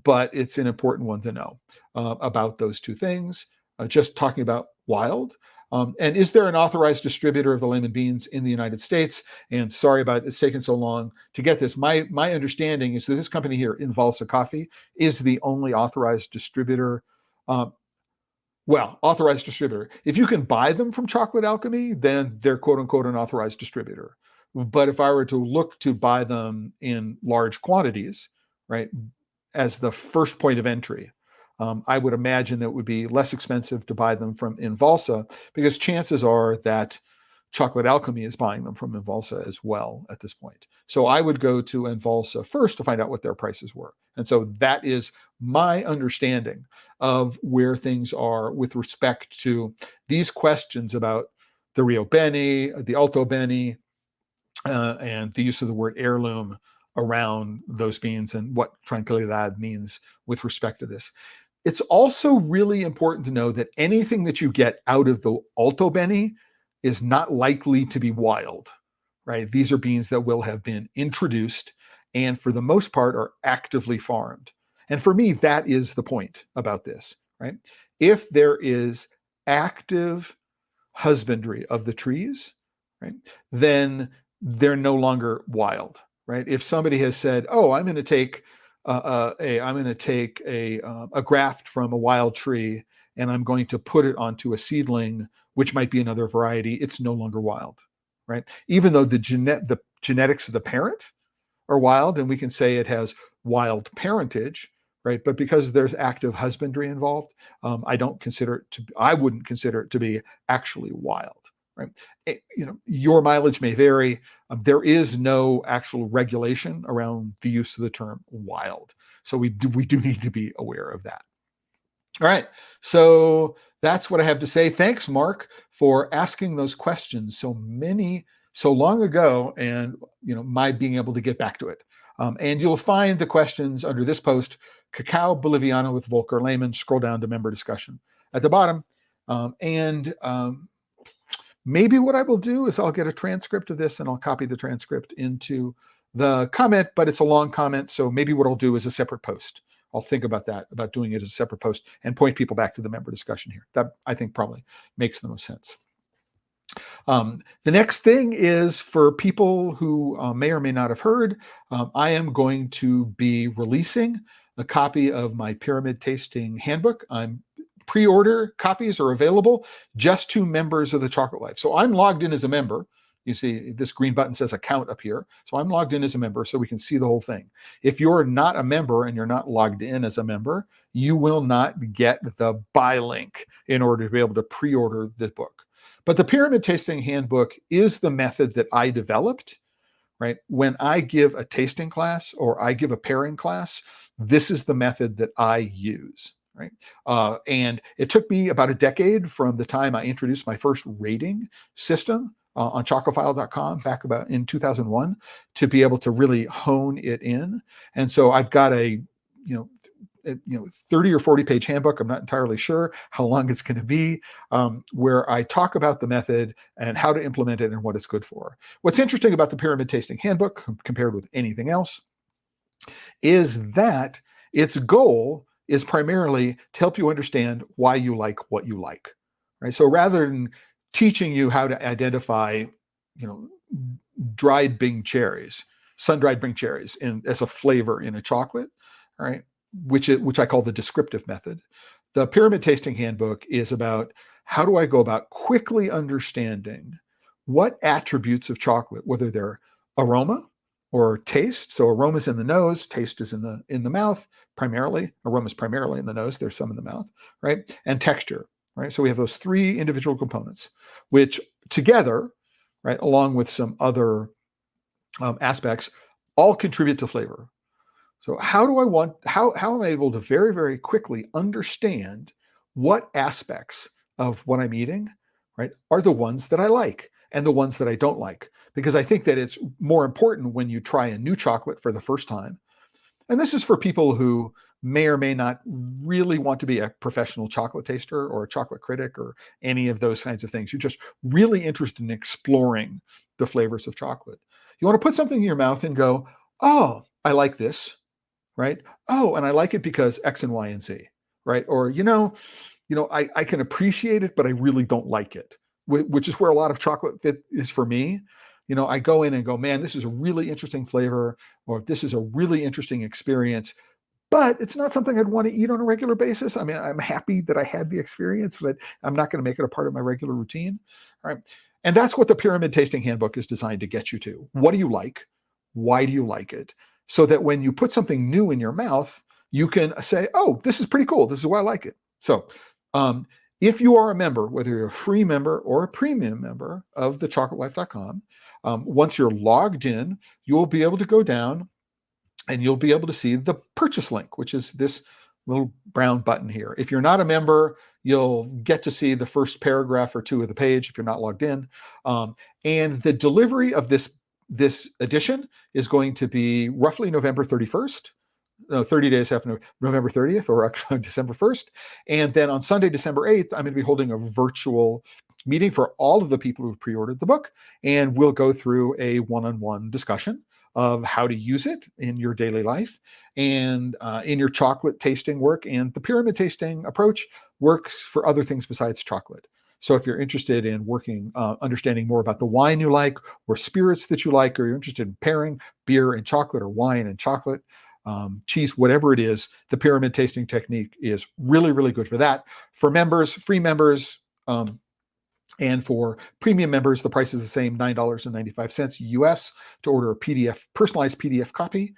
but it's an important one to know about those two things. Just talking about wild. And is there an authorized distributor of the lemon beans in the United States? And sorry about it's taken so long to get this. My understanding is that this company here, Invalsa Coffee, is the only authorized distributor. Authorized distributor. If you can buy them from Chocolate Alchemy, then they're quote unquote an authorized distributor. But if I were to look to buy them in large quantities, right, as the first point of entry, I would imagine that it would be less expensive to buy them from Invalsa because chances are that Chocolate Alchemy is buying them from Invalsa as well at this point. So I would go to Invalsa first to find out what their prices were. And so that is my understanding of where things are with respect to these questions about the Rio Beni, the Alto Beni, and the use of the word heirloom around those beans and what tranquilidad means with respect to this. It's also really important to know that anything that you get out of the Alto Beni is not likely to be wild, right? These are beans that will have been introduced and for the most part are actively farmed. And for me, that is the point about this, right? If there is active husbandry of the trees, right, then they're no longer wild, right? If somebody has said, "Oh, I'm going to take a graft from a wild tree and I'm going to put it onto a seedling, which might be another variety," it's no longer wild, right? Even though the genetics of the parent are wild, and we can say it has wild parentage, right? But because there's active husbandry involved, I wouldn't consider it to be actually wild, right? Your mileage may vary. There is no actual regulation around the use of the term wild. So we do need to be aware of that. All right, so that's what I have to say. Thanks, Mark, for asking those questions so long ago, and my being able to get back to it. And you'll find the questions under this post, Cacao Boliviano with Volker Lehmann. Scroll down to member discussion at the bottom. Maybe what I will do is I'll get a transcript of this and I'll copy the transcript into the comment, but it's a long comment. So maybe what I'll do is a separate post. I'll think about that, about doing it as a separate post and point people back to the member discussion here. That I think probably makes the most sense. The next thing is for people who may or may not have heard, I am going to be releasing a copy of my pyramid tasting handbook. Pre-order copies are available just to members of the Chocolate Life. So I'm logged in as a member. You see this green button says account up here. So I'm logged in as a member so we can see the whole thing. If you're not a member and you're not logged in as a member, you will not get the buy link in order to be able to pre-order the book. But the pyramid tasting handbook is the method that I developed, right? When I give a tasting class or I give a pairing class, this is the method that I use, right? And it took me about a decade from the time I introduced my first rating system on chocophile.com back about in 2001 to be able to really hone it in. And so I've got a 30 or 40 page handbook. I'm not entirely sure how long it's going to be, where I talk about the method and how to implement it and what it's good for. What's interesting about the pyramid tasting handbook compared with anything else is that its goal is primarily to help you understand why you like what you like, right? So rather than teaching you how to identify, dried Bing cherries, sun-dried Bing cherries as a flavor in a chocolate, right? Which I call the descriptive method. The pyramid tasting handbook is about how do I go about quickly understanding what attributes of chocolate, whether they're aroma, or taste. So aroma is in the nose, taste is in the mouth primarily. Aroma is primarily in the nose. There's some in the mouth, right? And texture, right? So we have those three individual components, which together, right, along with some other aspects, all contribute to flavor. So how am I able to very, very quickly understand what aspects of what I'm eating, right, are the ones that I like and the ones that I don't like? Because I think that it's more important when you try a new chocolate for the first time. And this is for people who may or may not really want to be a professional chocolate taster or a chocolate critic or any of those kinds of things. You're just really interested in exploring the flavors of chocolate. You want to put something in your mouth and go, oh, I like this, right? Oh, and I like it because X and Y and Z, right? Or, I can appreciate it, but I really don't like it, which is where a lot of chocolate fit is for me. I go in and go, man, this is a really interesting flavor, or this is a really interesting experience, but it's not something I'd want to eat on a regular basis. I mean, I'm happy that I had the experience, but I'm not going to make it a part of my regular routine. All right. And that's what the Pyramid Tasting Handbook is designed to get you to. What do you like? Why do you like it? So that when you put something new in your mouth, you can say, oh, this is pretty cool. This is why I like it. So if you are a member, whether you're a free member or a premium member of TheChocolateLife.com, once you're logged in, you'll be able to go down and you'll be able to see the purchase link, which is this little brown button here. If you're not a member, you'll get to see the first paragraph or two of the page if you're not logged in. And the delivery of this edition is going to be roughly November 31st. 30 days after November 30th or December 1st. And then on Sunday, December 8th, I'm going to be holding a virtual meeting for all of the people who've pre-ordered the book. And we'll go through a one-on-one discussion of how to use it in your daily life and in your chocolate tasting work. And the pyramid tasting approach works for other things besides chocolate. So if you're interested in understanding more about the wine you like or spirits that you like, or you're interested in pairing beer and chocolate or wine and chocolate, cheese, whatever it is, the pyramid tasting technique is really, really good for that. For members, free members, and for premium members, the price is the same, $9.95 US to order a personalized PDF copy.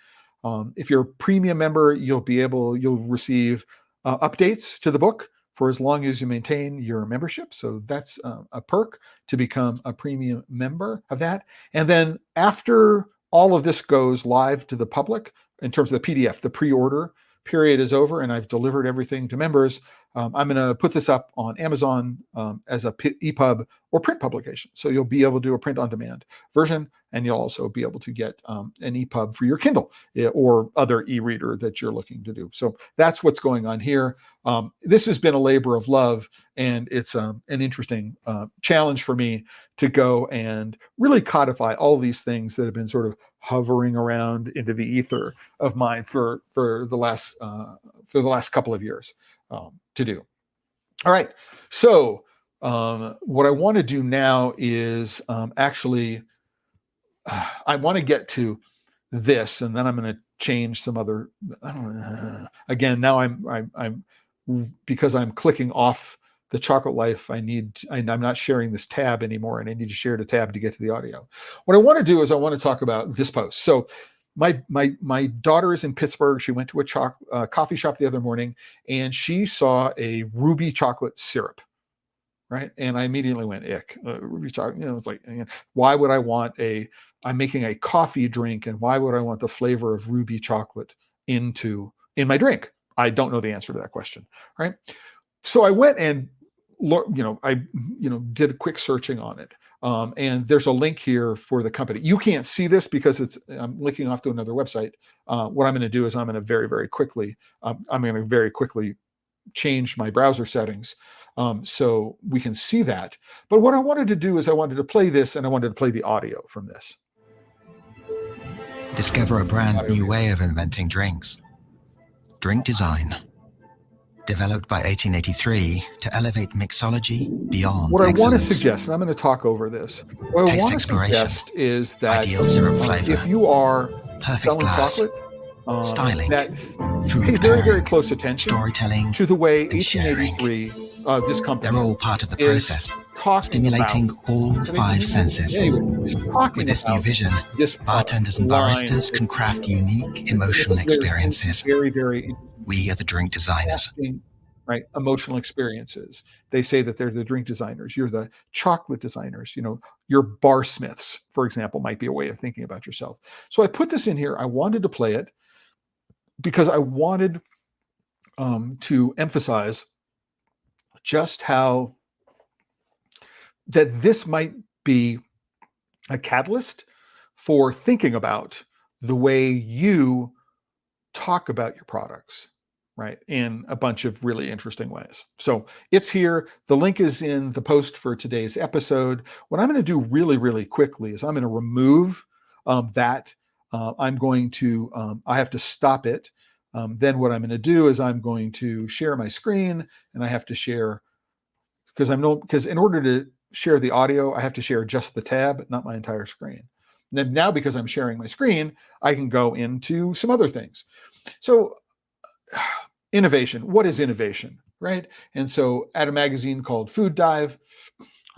If you're a premium member, you'll receive updates to the book for as long as you maintain your membership. So that's a perk to become a premium member of that. And then after all of this goes live to the public, in terms of the PDF, the pre-order period is over and I've delivered everything to members. I'm going to put this up on Amazon as a EPUB or print publication. So you'll be able to do a print on demand version, and you'll also be able to get an EPUB for your Kindle or other e-reader that you're looking to do. So that's what's going on here. This has been a labor of love, and it's an interesting challenge for me to go and really codify all these things that have been sort of hovering around into the ether of mine for the last couple of years to do. All right. So what I want to do now is I want to get to this, and then I'm going to change some other. Again, now I'm because I'm clicking off the Chocolate Life. I'm not sharing this tab anymore, and I need to share the tab to get to the audio. What I want to do is I want to talk about this post. So my daughter is in Pittsburgh. She went to a coffee shop the other morning, and she saw a ruby chocolate syrup, right? And I immediately went, ick, ruby chocolate. It's like, why would I want I'm making a coffee drink, and why would I want the flavor of ruby chocolate in my drink? I don't know the answer to that question, right? So I went and did a quick searching on it. And there's a link here for the company. You can't see this because I'm linking off to another website. What I'm going to do is I'm going to very, very quickly change my browser settings so we can see that. But what I wanted to do is I wanted to play this, and I wanted to play the audio from this. Discover a brand new way of inventing drinks. Drink design. Developed by 1883 to elevate mixology beyond what excellence. I want to suggest, and I'm going to talk over this, what I want to suggest is that ideal syrup flavor, if you are perfect selling glass, chocolate, styling, that food pay very, very close attention storytelling, to the way and 1883, this company, they're all part of the process. talking stimulating about, all 5 senses. anyway, he's talking With this new about vision, this bartenders and line. baristas can craft unique emotional experiences. Very, very We are the drink designers. right? Emotional experiences. They say that they're the drink designers. You're the chocolate designers. Your bar smiths, for example, might be a way of thinking about yourself. So I put this in here. I wanted to play it because I wanted to emphasize just how that this might be a catalyst for thinking about the way you talk about your products, right, in a bunch of really interesting ways. So it's here. The link is in the post for today's episode. What I'm going to do really, really quickly is I'm going to remove that. I'm going to, I have to stop it. Then what I'm going to do is I'm going to share my screen, and I have to share, because in order to share the audio, I have to share just the tab, not my entire screen. And then now, because I'm sharing my screen, I can go into some other things. So innovation, what is innovation, right? And so at a magazine called Food Dive,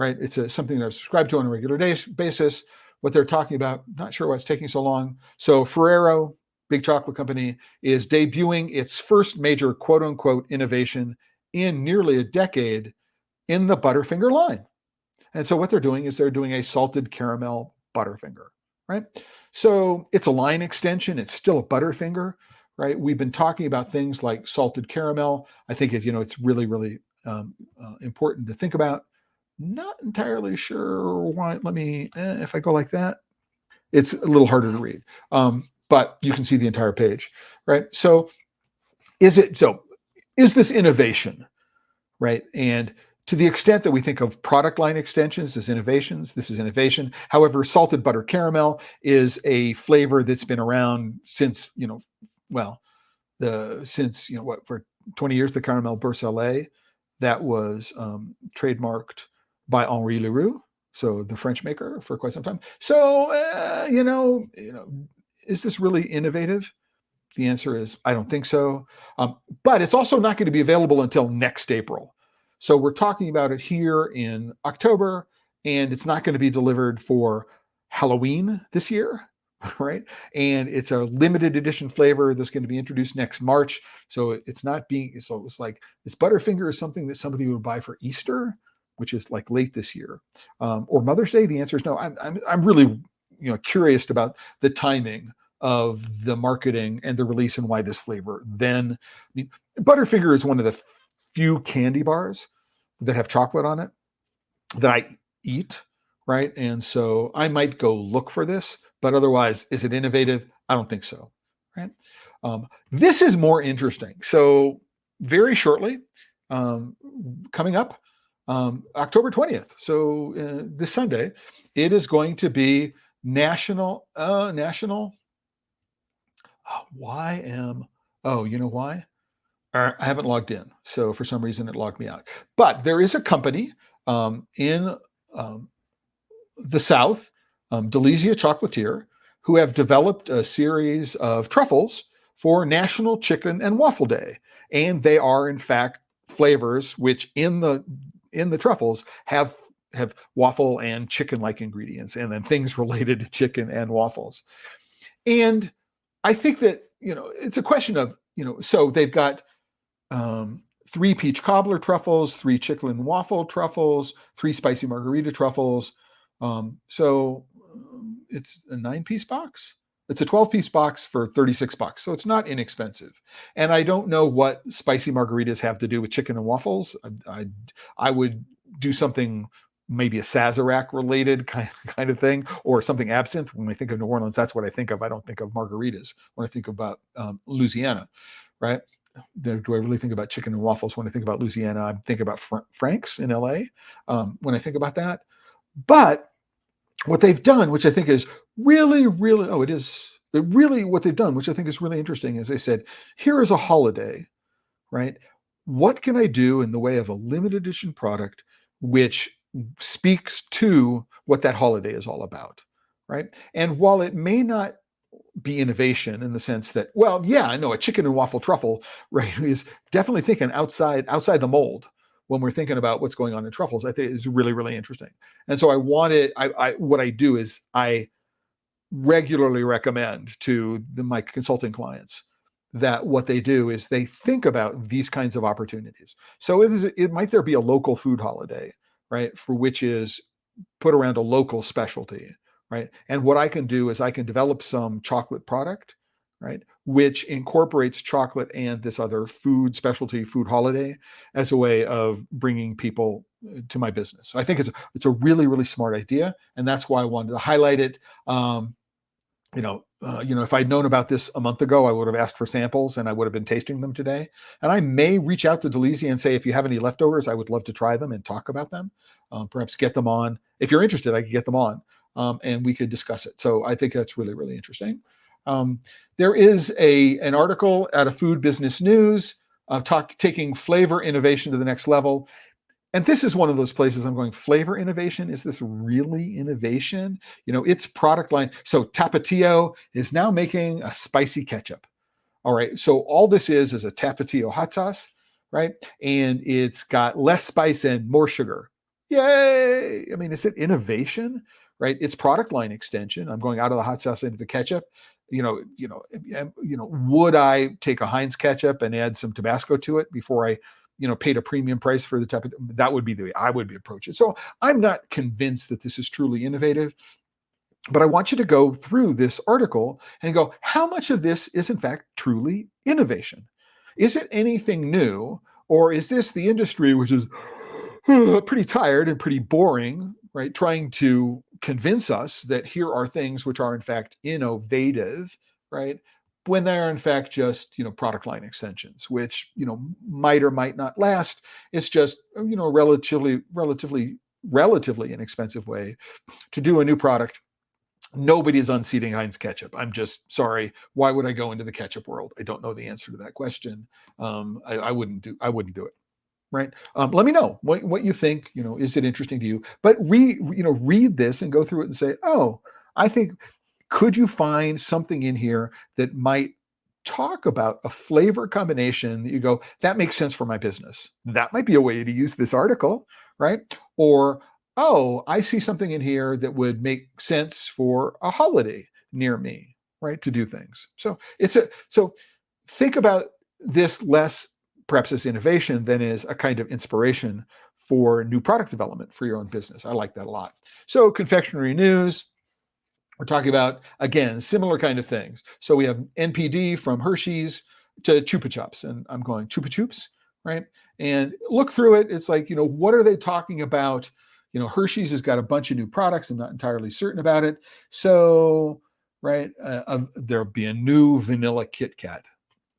right, it's something that I subscribe to on a regular basis. What they're talking about, not sure why it's taking so long. So Ferrero, big chocolate company, is debuting its first major quote unquote innovation in nearly a decade in the Butterfinger line. And so what they're doing is they're doing a salted caramel Butterfinger, right? So it's a line extension. It's still a Butterfinger, right? We've been talking about things like salted caramel. I think it's really, really important to think about. Not entirely sure why. Let me, if I go like that, it's a little harder to read, but you can see the entire page, right? So is this innovation, right? And to the extent that we think of product line extensions as innovations, this is innovation. However, salted butter caramel is a flavor that's been around since, for 20 years, the caramel beurre salé that was trademarked by Henri Leroux, so the French maker, for quite some time. So, is this really innovative? The answer is, I don't think so. But it's also not going to be available until next April. So we're talking about it here in October, and it's not going to be delivered for Halloween this year, right? And it's a limited edition flavor that's going to be introduced next March. So it's like this Butterfinger is something that somebody would buy for Easter, which is like late this year, or Mother's Day. The answer is no. I'm really curious about the timing of the marketing and the release and why this flavor. Then, Butterfinger is one of the few candy bars that have chocolate on it that I eat, right? And so I might go look for this, but otherwise, is it innovative? I don't think so, right? This is more interesting. So very shortly, coming up, October 20th, so this Sunday, it is going to be national. You know why? I haven't logged in. So for some reason it logged me out. But there is a company in the South, Delizia Chocolatier, who have developed a series of truffles for National Chicken and Waffle Day. And they are, in fact, flavors which in the truffles have waffle and chicken-like ingredients, and then things related to chicken and waffles. And I think that, it's a question of, so they've got 3 peach cobbler truffles, 3 chicken and waffle truffles, 3 spicy margarita truffles. So it's a 9-piece box. It's a 12-piece box for $36. So it's not inexpensive. And I don't know what spicy margaritas have to do with chicken and waffles. I would do something, maybe a Sazerac related kind of thing, or something absinthe. When I think of New Orleans, that's what I think of. I don't think of margaritas when I think about Louisiana, right? Do I really think about chicken and waffles when I think about Louisiana? I'm thinking about Frank's in LA when I think about that. But what they've done, which I think is really, really, what they've done, which I think is really interesting, is they said, here is a holiday, right? What can I do in the way of a limited edition product which speaks to what that holiday is all about, right? And while it may not be innovation in the sense that, well, yeah, I know a chicken and waffle truffle, right, is definitely thinking outside the mold, when we're thinking about what's going on in truffles, I think is really, really interesting. And so what I do is I regularly recommend to my consulting clients that what they do is they think about these kinds of opportunities. So it might there be a local food holiday, right, for which is put around a local specialty, right? And what I can do is I can develop some chocolate product, right, which incorporates chocolate and this other food specialty food holiday as a way of bringing people to my business. So I think it's a really, really smart idea, and that's why I wanted to highlight it. If I'd known about this a month ago, I would have asked for samples and I would have been tasting them today. And I may reach out to Delisi and say, if you have any leftovers, I would love to try them and talk about them. Perhaps get them on. If you're interested, I could get them on and we could discuss it. So I think that's really, really interesting. There is an article out of Food Business News taking flavor innovation to the next level. And this is one of those places I'm going, flavor innovation? Is this really innovation? It's product line. So Tapatio is now making a spicy ketchup. All right. So all this is a Tapatio hot sauce, right? And it's got less spice and more sugar. Yay. I mean, is it innovation, right? It's product line extension. I'm going out of the hot sauce into the ketchup. Would I take a Heinz ketchup and add some Tabasco to it before I paid a premium price for the type of, that would be the way I would approach it. So I'm not convinced that this is truly innovative, but I want you to go through this article and go, how much of this is in fact truly innovation? Is it anything new, or is this the industry, which is pretty tired and pretty boring, right? Trying to convince us that here are things which are in fact innovative, right? When they are in fact just product line extensions, which might or might not last. It's just relatively inexpensive way to do a new product. Nobody's unseating Heinz ketchup. I'm just sorry. Why would I go into the ketchup world? I don't know the answer to that question. I wouldn't do it. Right. Let me know what you think. Is it interesting to you? But read this and go through it and say, oh, I think. Could you find something in here that might talk about a flavor combination that you go, that makes sense for my business? That might be a way to use this article, right? Or, oh, I see something in here that would make sense for a holiday near me, right? To do things. So think about this less perhaps as innovation than as a kind of inspiration for new product development for your own business. I like that a lot. So confectionery news. We're talking about, again, similar kind of things. So we have NPD from Hershey's to Chupa Chups. And I'm going, Chupa Chups, right? And look through it. It's like, what are they talking about? Hershey's has got a bunch of new products. I'm not entirely certain about it. So, right, there'll be a new vanilla Kit Kat.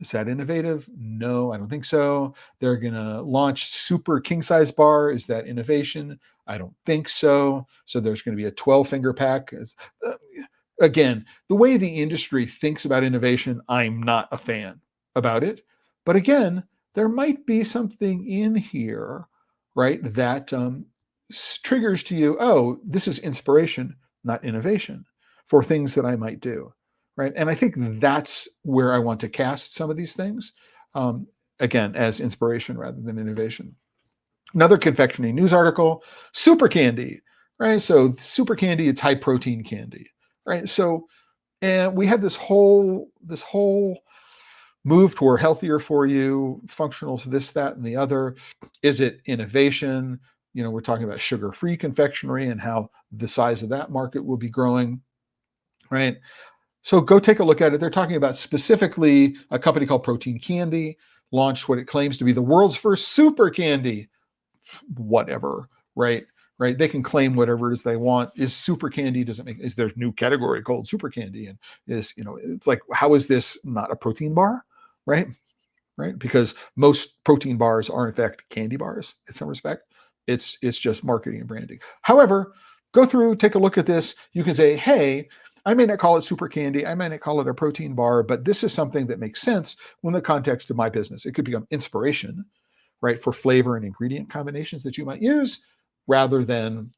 Is that innovative? No, I don't think so. They're going to launch super king size bar. Is that innovation? I don't think so. So there's going to be a 12-finger pack. Again, the way the industry thinks about innovation, I'm not a fan about it. But again, there might be something in here, right, that triggers to you, oh, this is inspiration, not innovation, for things that I might do. Right. And I think that's where I want to cast some of these things, again, as inspiration rather than innovation. Another confectionery news article, super candy, right? So super candy, it's high protein candy, right? So, and we have this whole move toward healthier for you, functional to this, that, and the other. Is it innovation? We're talking about sugar-free confectionery and how the size of that market will be growing, right? So go take a look at it. They're talking about specifically a company called Protein Candy launched what it claims to be the world's first super candy. Whatever, right? They can claim whatever it is they want. Is super candy, is there a new category called super candy? And it's like, how is this not a protein bar, right? Because most protein bars are in fact candy bars in some respect. It's just marketing and branding. However, go through, take a look at this. You can say, hey, I may not call it super candy. I may not call it a protein bar, but this is something that makes sense in the context of my business. It could become inspiration, right, for flavor and ingredient combinations that you might use rather than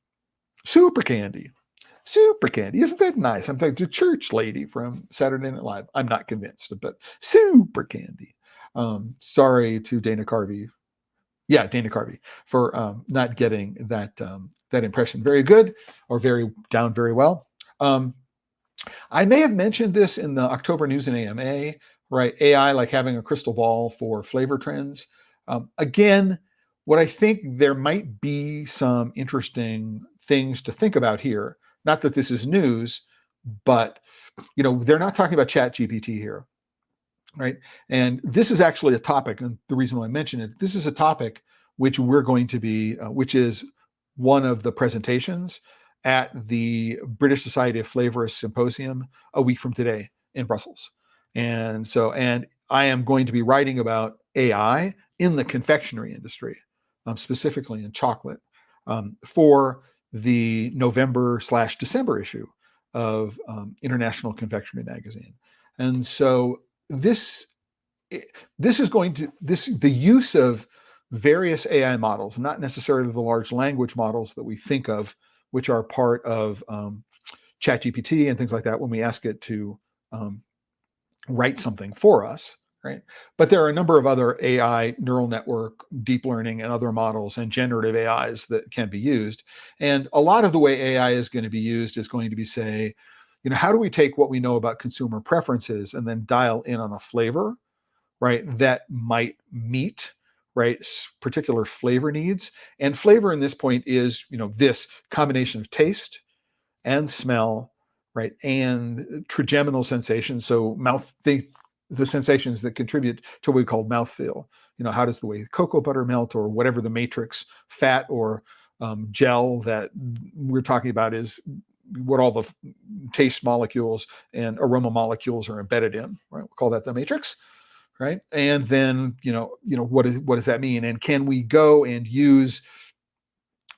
super candy. Super candy. Isn't that nice? I'm like the church lady from Saturday Night Live. I'm not convinced, but super candy. Sorry to Dana Carvey Yeah, Dana Carvey, for not getting that impression very good or very well. I may have mentioned this in the October News and AMA, right? AI like having a crystal ball for flavor trends. Again, what I think there might be some interesting things to think about here. Not that this is news, but they're not talking about Chat GPT here, right? And this is actually a topic, and the reason why I mention it, this is a topic which we're going to be, which is one of the presentations at the British Society of Flavorists Symposium a week from today in Brussels. And I am going to be writing about AI in the confectionery industry, specifically in chocolate, for the November/December issue of International Confectionery Magazine. And so this is going to the use of various AI models, not necessarily the large language models that we think of, which are part of ChatGPT and things like that when we ask it to write something for us, right? But there are a number of other AI, neural network, deep learning, and other models and generative AIs that can be used. And a lot of the way AI is going to be used is going to be, say, how do we take what we know about consumer preferences and then dial in on a flavor, right, that might meet, right, particular flavor needs. And flavor in this point is, this combination of taste and smell, right, and trigeminal sensations. So the sensations that contribute to what we call mouthfeel. How does the way cocoa butter melt, or whatever the matrix fat or gel that we're talking about is, what all the taste molecules and aroma molecules are embedded in, right? We'll call that the matrix. Right. And then, what does that mean? And can we go and use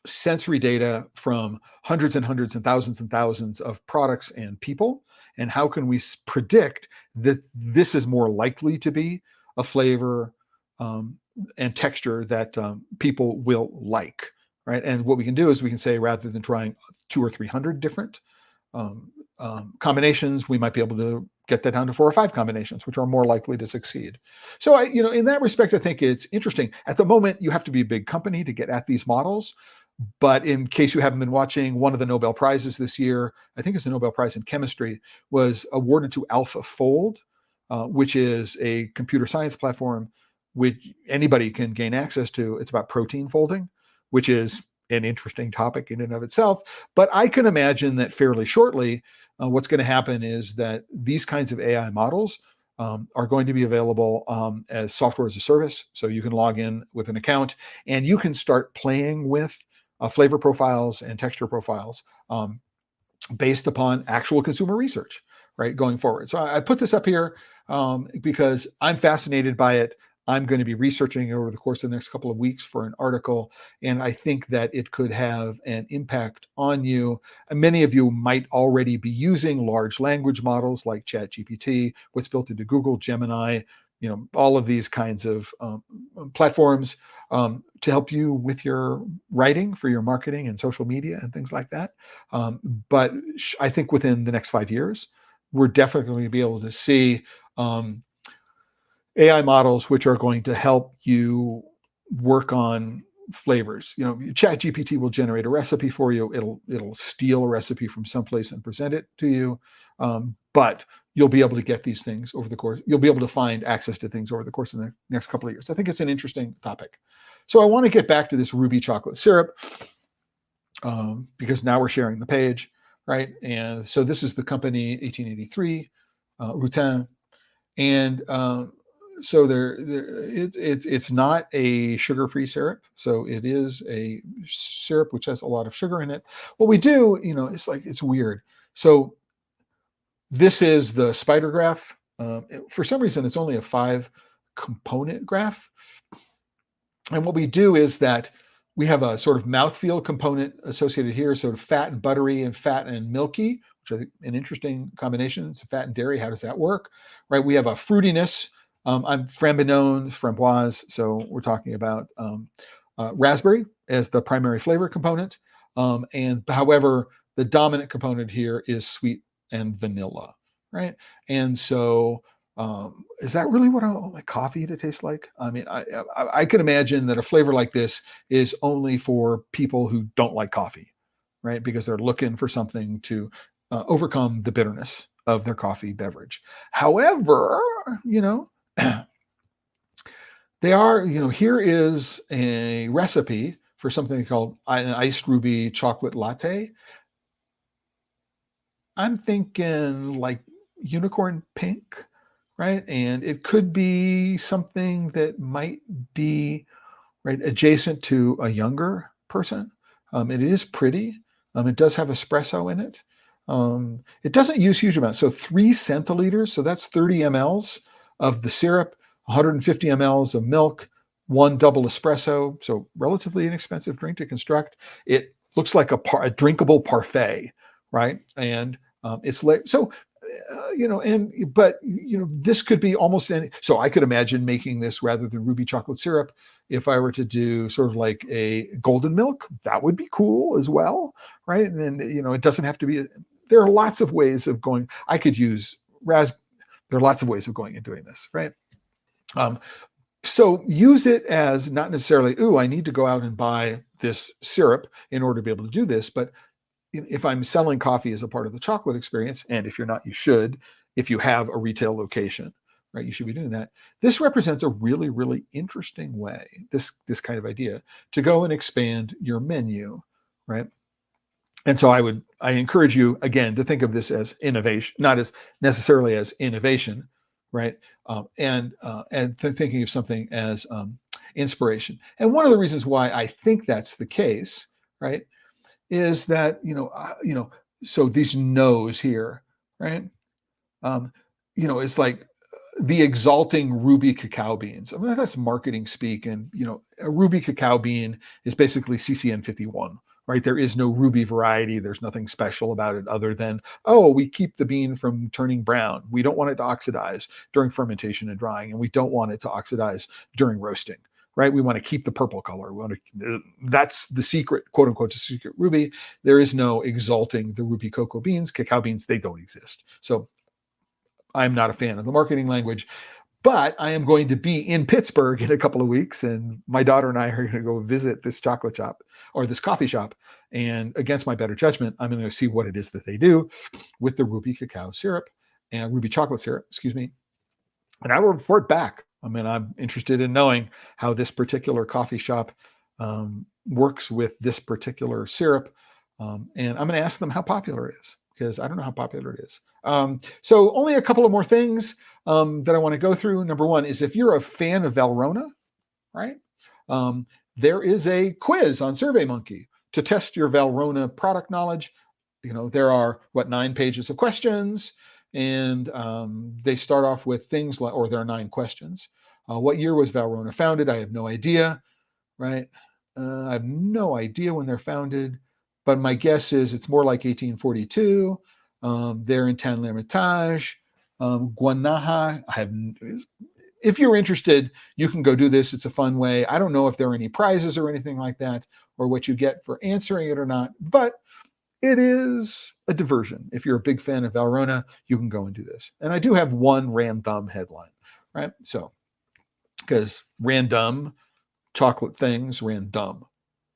sensory data from hundreds and hundreds and thousands of products and people? And how can we predict that this is more likely to be a flavor and texture that people will like? Right. And what we can do is we can say, rather than trying 200 or 300 different combinations, we might be able to get that down to 4 or 5 combinations, which are more likely to succeed. So in that respect, I think it's interesting. At the moment, you have to be a big company to get at these models. But in case you haven't been watching, one of the Nobel Prizes this year, I think it's the Nobel Prize in Chemistry, was awarded to AlphaFold, which is a computer science platform which anybody can gain access to. It's about protein folding, which is an interesting topic in and of itself. But I can imagine that fairly shortly, what's going to happen is that these kinds of AI models are going to be available as software as a service. So you can log in with an account and you can start playing with flavor profiles and texture profiles based upon actual consumer research, right, going forward. So I put this up here because I'm fascinated by it. I'm going to be researching over the course of the next couple of weeks for an article, and I think that it could have an impact on you. And many of you might already be using large language models like ChatGPT, what's built into Google, Gemini, all of these kinds of platforms to help you with your writing for your marketing and social media and things like that. But I think within the next 5 years, we're definitely going to be able to see AI models which are going to help you work on flavors. ChatGPT will generate a recipe for you. It'll steal a recipe from someplace and present it to you. But you'll be able to get these things over the course. You'll be able to find access to things over the course of the next couple of years. I think it's an interesting topic. So I want to get back to this ruby chocolate syrup because now we're sharing the page, right? And so this is the company 1883, Rutin, and so it's not a sugar-free syrup. So it is a syrup which has a lot of sugar in it. What we do, it's weird. So this is the spider graph. For some reason, it's only a 5-component graph. And what we do is that we have a sort of mouthfeel component associated here, sort of fat and buttery and fat and milky, which I think an interesting combination. It's fat and dairy. How does that work? Right. We have a fruitiness. I'm framboise. So we're talking about raspberry as the primary flavor component. And however, the dominant component here is sweet and vanilla. Right. And so Is that really what I want my coffee to taste like? I mean, I can imagine that a flavor like this is only for people who don't like coffee, right? Because they're looking for something to overcome the bitterness of their coffee beverage. However, they are, here is a recipe for something called an iced ruby chocolate latte. I'm thinking like unicorn pink, right? And it could be something that might be right adjacent to a younger person. It is pretty. It does have espresso in it. It doesn't use huge amounts. So 3 centiliters, so that's 30 mLs of the syrup, 150 mLs of milk, 1 double espresso. So relatively inexpensive drink to construct. It looks like a drinkable parfait, right? And it's like so. This could be almost any. So I could imagine making this rather than ruby chocolate syrup. If I were to do sort of like a golden milk, that would be cool as well, right? And then it doesn't have to be. There are lots of ways of going. I could use There are lots of ways of going and doing this, right? So use it as not necessarily, I need to go out and buy this syrup in order to be able to do this, but if I'm selling coffee as a part of the chocolate experience, and if you're not, you should, if you have a retail location, right, you should be doing that. This represents a really, really interesting way, this kind of idea, to go and expand your menu, right? And so I encourage you, again, to think of this as innovation, not as necessarily as innovation, right? And thinking of something as inspiration. And one of the reasons why I think that's the case, right, is that so these no's here, right? It's like the exalting ruby cacao beans. I mean, that's marketing speak, and a ruby cacao bean is basically CCN 51, right? There is no ruby variety. There's nothing special about it other than we keep the bean from turning brown. We don't want it to oxidize during fermentation and drying, and we don't want it to oxidize during roasting. Right? We want to keep the purple color. That's the secret, quote unquote, the secret ruby. There is no exalting the ruby cocoa beans, cacao beans. They don't exist. So I'm not a fan of the marketing language, but I am going to be in Pittsburgh in a couple of weeks, and my daughter and I are going to go visit this chocolate shop or this coffee shop. And against my better judgment, I'm going to see what it is that they do with the ruby cacao syrup and ruby chocolate syrup, excuse me. And I will report back. I mean, I'm interested in knowing how this particular coffee shop works with this particular syrup. And I'm going to ask them how popular it is, because I don't know how popular it is. So only a couple of more things that I want to go through. Number one is, if you're a fan of Valrhona, right? There is a quiz on SurveyMonkey to test your Valrhona product knowledge. There are 9 pages of questions. And they start off with things like, or there are 9 questions. What year was Valrhona founded? I have no idea, right? I have no idea when they're founded, but my guess is it's more like 1842. They're in Tan-l'Hermitage, Guanaja. If you're interested, you can go do this. It's a fun way. I don't know if there are any prizes or anything like that, or what you get for answering it or not, but it is a diversion. If you're a big fan of Valrhona, you can go and do this. And I do have one random headline, right? So, because random chocolate things, random,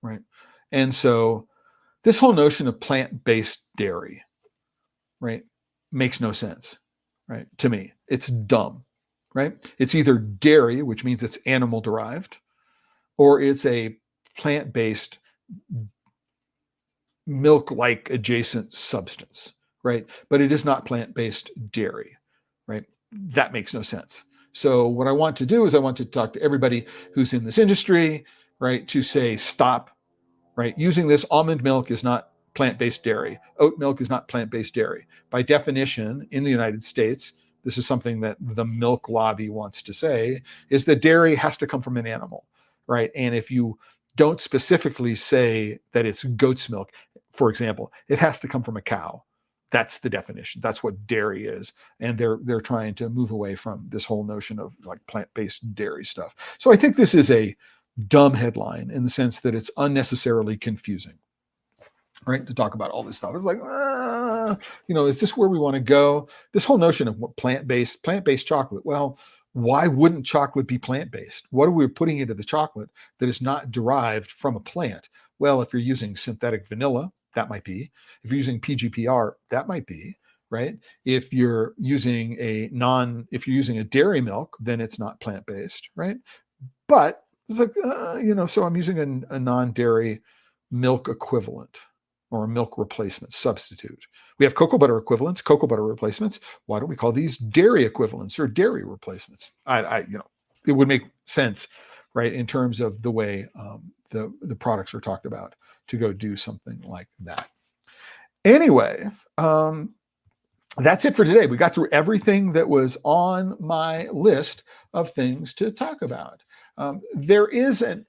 right? And so this whole notion of plant-based dairy, right, makes no sense, right? To me, it's dumb, right? It's either dairy, which means it's animal derived, or it's a plant-based milk-like adjacent substance, right? But it is not plant-based dairy, right? That makes no sense. So what I want to do is I want to talk to everybody who's in this industry, right, to say, stop, right? Using this almond milk is not plant-based dairy. Oat milk is not plant-based dairy. By definition, in the United States, this is something that the milk lobby wants to say, is that dairy has to come from an animal, right? And if you don't specifically say that it's goat's milk, for example, it has to come from a cow. That's the definition. That's what dairy is. And they're trying to move away from this whole notion of like plant-based dairy stuff. So I think this is a dumb headline in the sense that it's unnecessarily confusing. right? To talk about all this stuff. It's like, is this where we want to go? This whole notion of what plant-based chocolate. Well, why wouldn't chocolate be plant-based? What are we putting into the chocolate that is not derived from a plant? Well, if you're using synthetic vanilla, that might be. If you're using PGPR, that might be, right? If you're using a dairy milk, then it's not plant-based, right? But it's like, so I'm using a non-dairy milk equivalent or a milk replacement substitute. We have cocoa butter equivalents, cocoa butter replacements. Why don't we call these dairy equivalents or dairy replacements? It would make sense, right, in terms of the way the products are talked about to go do something like that. Anyway, that's it for today. We got through everything that was on my list of things to talk about. There is an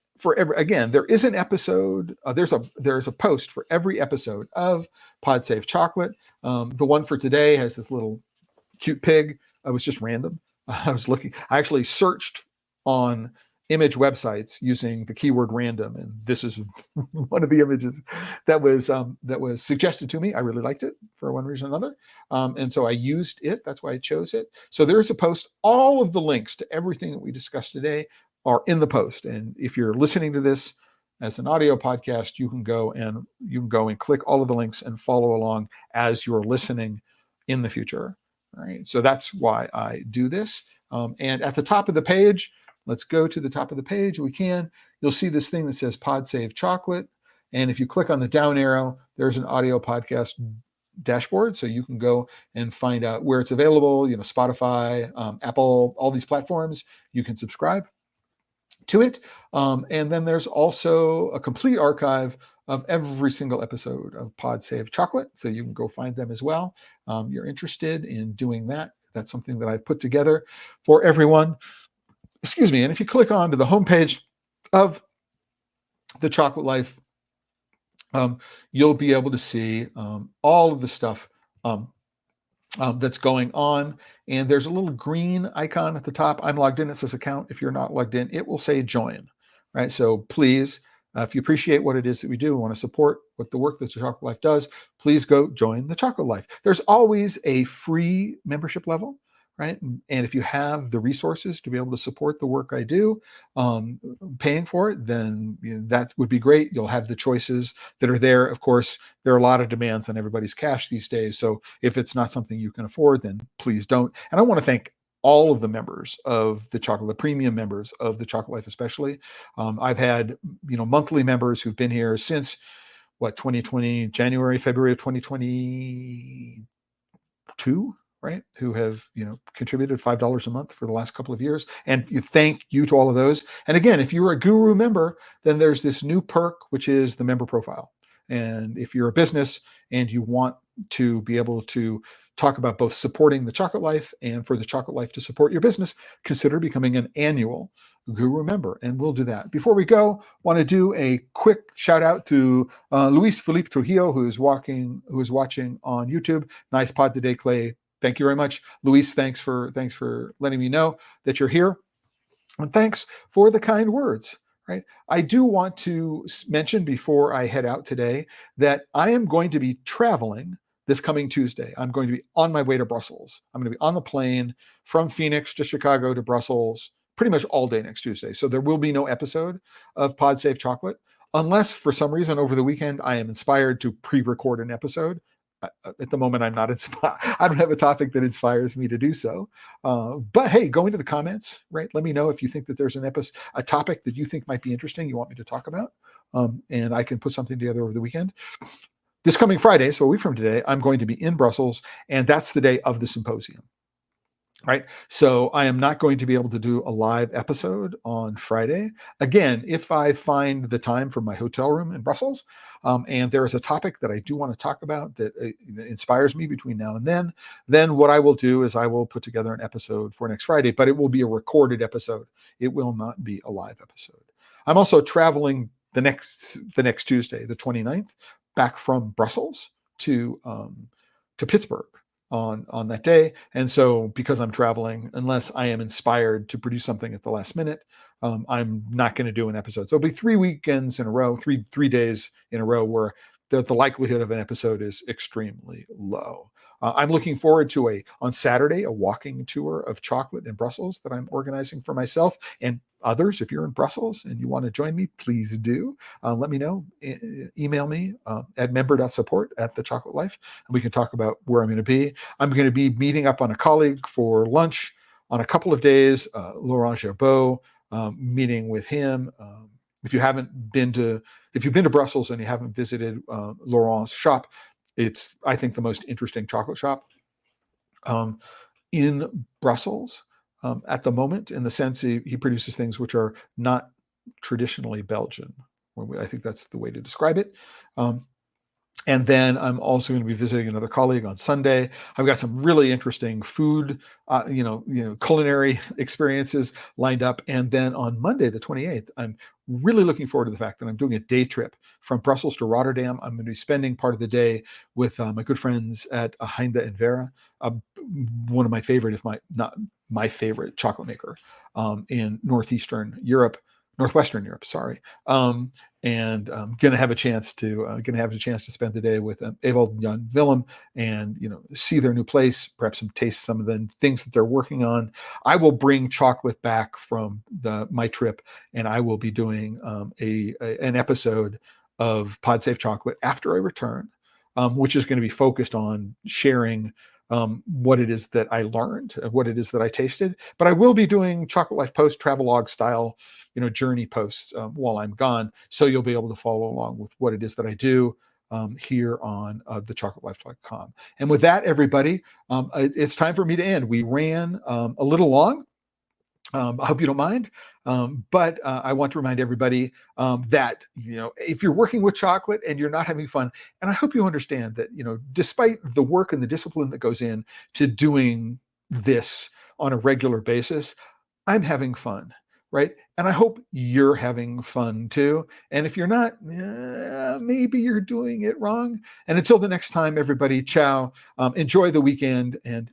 episode. There's a post for every episode of Pod Save Chocolate. The one for today has this little cute pig. It was just random. I actually searched on image websites using the keyword random, and this is one of the images that was suggested to me. I really liked it for one reason or another, and so I used it. That's why I chose it. So there's a post. All of the links to everything that we discussed today are in the post, and if you're listening to this as an audio podcast, you can go and click all of the links and follow along as you're listening in the future. All right, so that's why I do this. And at the top of the page, let's go to the top of the page. You'll see this thing that says Pod Save Chocolate. And if you click on the down arrow, there's an audio podcast dashboard. So you can go and find out where it's available, Spotify, Apple, all these platforms. You can subscribe to it. And then there's also a complete archive of every single episode of Pod Save Chocolate. So you can go find them as well. You're interested in doing that. That's something that I've put together for everyone. Excuse me. And if you click onto the homepage of The Chocolate Life, you'll be able to see all of the stuff that's going on. And there's a little green icon at the top. I'm logged in. It says account. If you're not logged in, it will say join. Right. So please, if you appreciate what it is that we do and want to support what the work that The Chocolate Life does, please go join The Chocolate Life. There's always a free membership level. Right. And if you have the resources to be able to support the work I do, paying for it, then that would be great. You'll have the choices that are there. Of course, there are a lot of demands on everybody's cash these days. So if it's not something you can afford, then please don't. And I want to thank all of the members of the premium members of The Chocolate Life, especially. I've had, monthly members who've been here since 2020, February of 2022. Right, who have contributed $5 a month for the last couple of years, and thank you to all of those. And again, if you're a Guru member, then there's this new perk, which is the member profile. And if you're a business and you want to be able to talk about both supporting The Chocolate Life and for The Chocolate Life to support your business, consider becoming an annual Guru member, and we'll do that. Before we go, want to do a quick shout out to Luis Felipe Trujillo, who is watching on YouTube. Nice pod today, Clay. Thank you very much, Luis. Thanks for letting me know that you're here, and thanks for the kind words. Right, I do want to mention before I head out today that I am going to be traveling this coming Tuesday. I'm going to be on my way to Brussels. I'm going to be on the plane from Phoenix to Chicago to Brussels pretty much all day next Tuesday. So there will be no episode of Pod Save Chocolate unless for some reason over the weekend I am inspired to pre-record an episode. At the moment, I'm not inspired. I don't have a topic that inspires me to do so. But hey, go into the comments, right? Let me know if you think that there's a topic that you think might be interesting, you want me to talk about, and I can put something together over the weekend. This coming Friday, so a week from today, I'm going to be in Brussels, and that's the day of the symposium. Right. So I am not going to be able to do a live episode on Friday. Again, if I find the time from my hotel room in Brussels, and there is a topic that I do want to talk about that inspires me between now and then what I will do is I will put together an episode for next Friday, but it will be a recorded episode. It will not be a live episode. I'm also traveling the next Tuesday, the 29th, back from Brussels to Pittsburgh on that day. And so because I'm traveling, unless I am inspired to produce something at the last minute, I'm not going to do an episode. So it'll be 3 weekends in a row, three days in a row where the likelihood of an episode is extremely low. I'm looking forward to on Saturday, a walking tour of chocolate in Brussels that I'm organizing for myself and others. If you're in Brussels and you want to join me, please do. Let me know. Email me at member.support@TheChocolateLife, and we can talk about where I'm going to be. I'm going to be meeting up on a colleague for lunch on a couple of days, Laurent Gerbeau, meeting with him. If you've been to Brussels and you haven't visited Laurent's shop, it's, I think, the most interesting chocolate shop in Brussels at the moment, in the sense he produces things which are not traditionally Belgian. I think that's the way to describe it. And then I'm also going to be visiting another colleague on Sunday. I've got some really interesting food, culinary experiences lined up. And then on Monday, the 28th, I'm really looking forward to the fact that I'm doing a day trip from Brussels to Rotterdam. I'm going to be spending part of the day with my good friends at Heinde and Vera, one of my favorite, if not my favorite, chocolate maker in Northwestern Europe. Sorry. And I'm gonna have a chance to spend the day with Ewald Jan Willem and see their new place, perhaps taste some of the things that they're working on. I will bring chocolate back from my trip, and I will be doing an episode of Pod Safe Chocolate after I return, which is going to be focused on sharing what it is that I learned, what it is that I tasted. But I will be doing Chocolate Life post travelogue style, journey posts while I'm gone. So you'll be able to follow along with what it is that I do here on TheChocolateLife.com. And with that, everybody, it's time for me to end. We ran a little long. I hope you don't mind. But I want to remind everybody that, if you're working with chocolate and you're not having fun, and I hope you understand that, despite the work and the discipline that goes in to doing this on a regular basis, I'm having fun, right? And I hope you're having fun too. And if you're not, maybe you're doing it wrong. And until the next time, everybody, ciao. Enjoy the weekend, and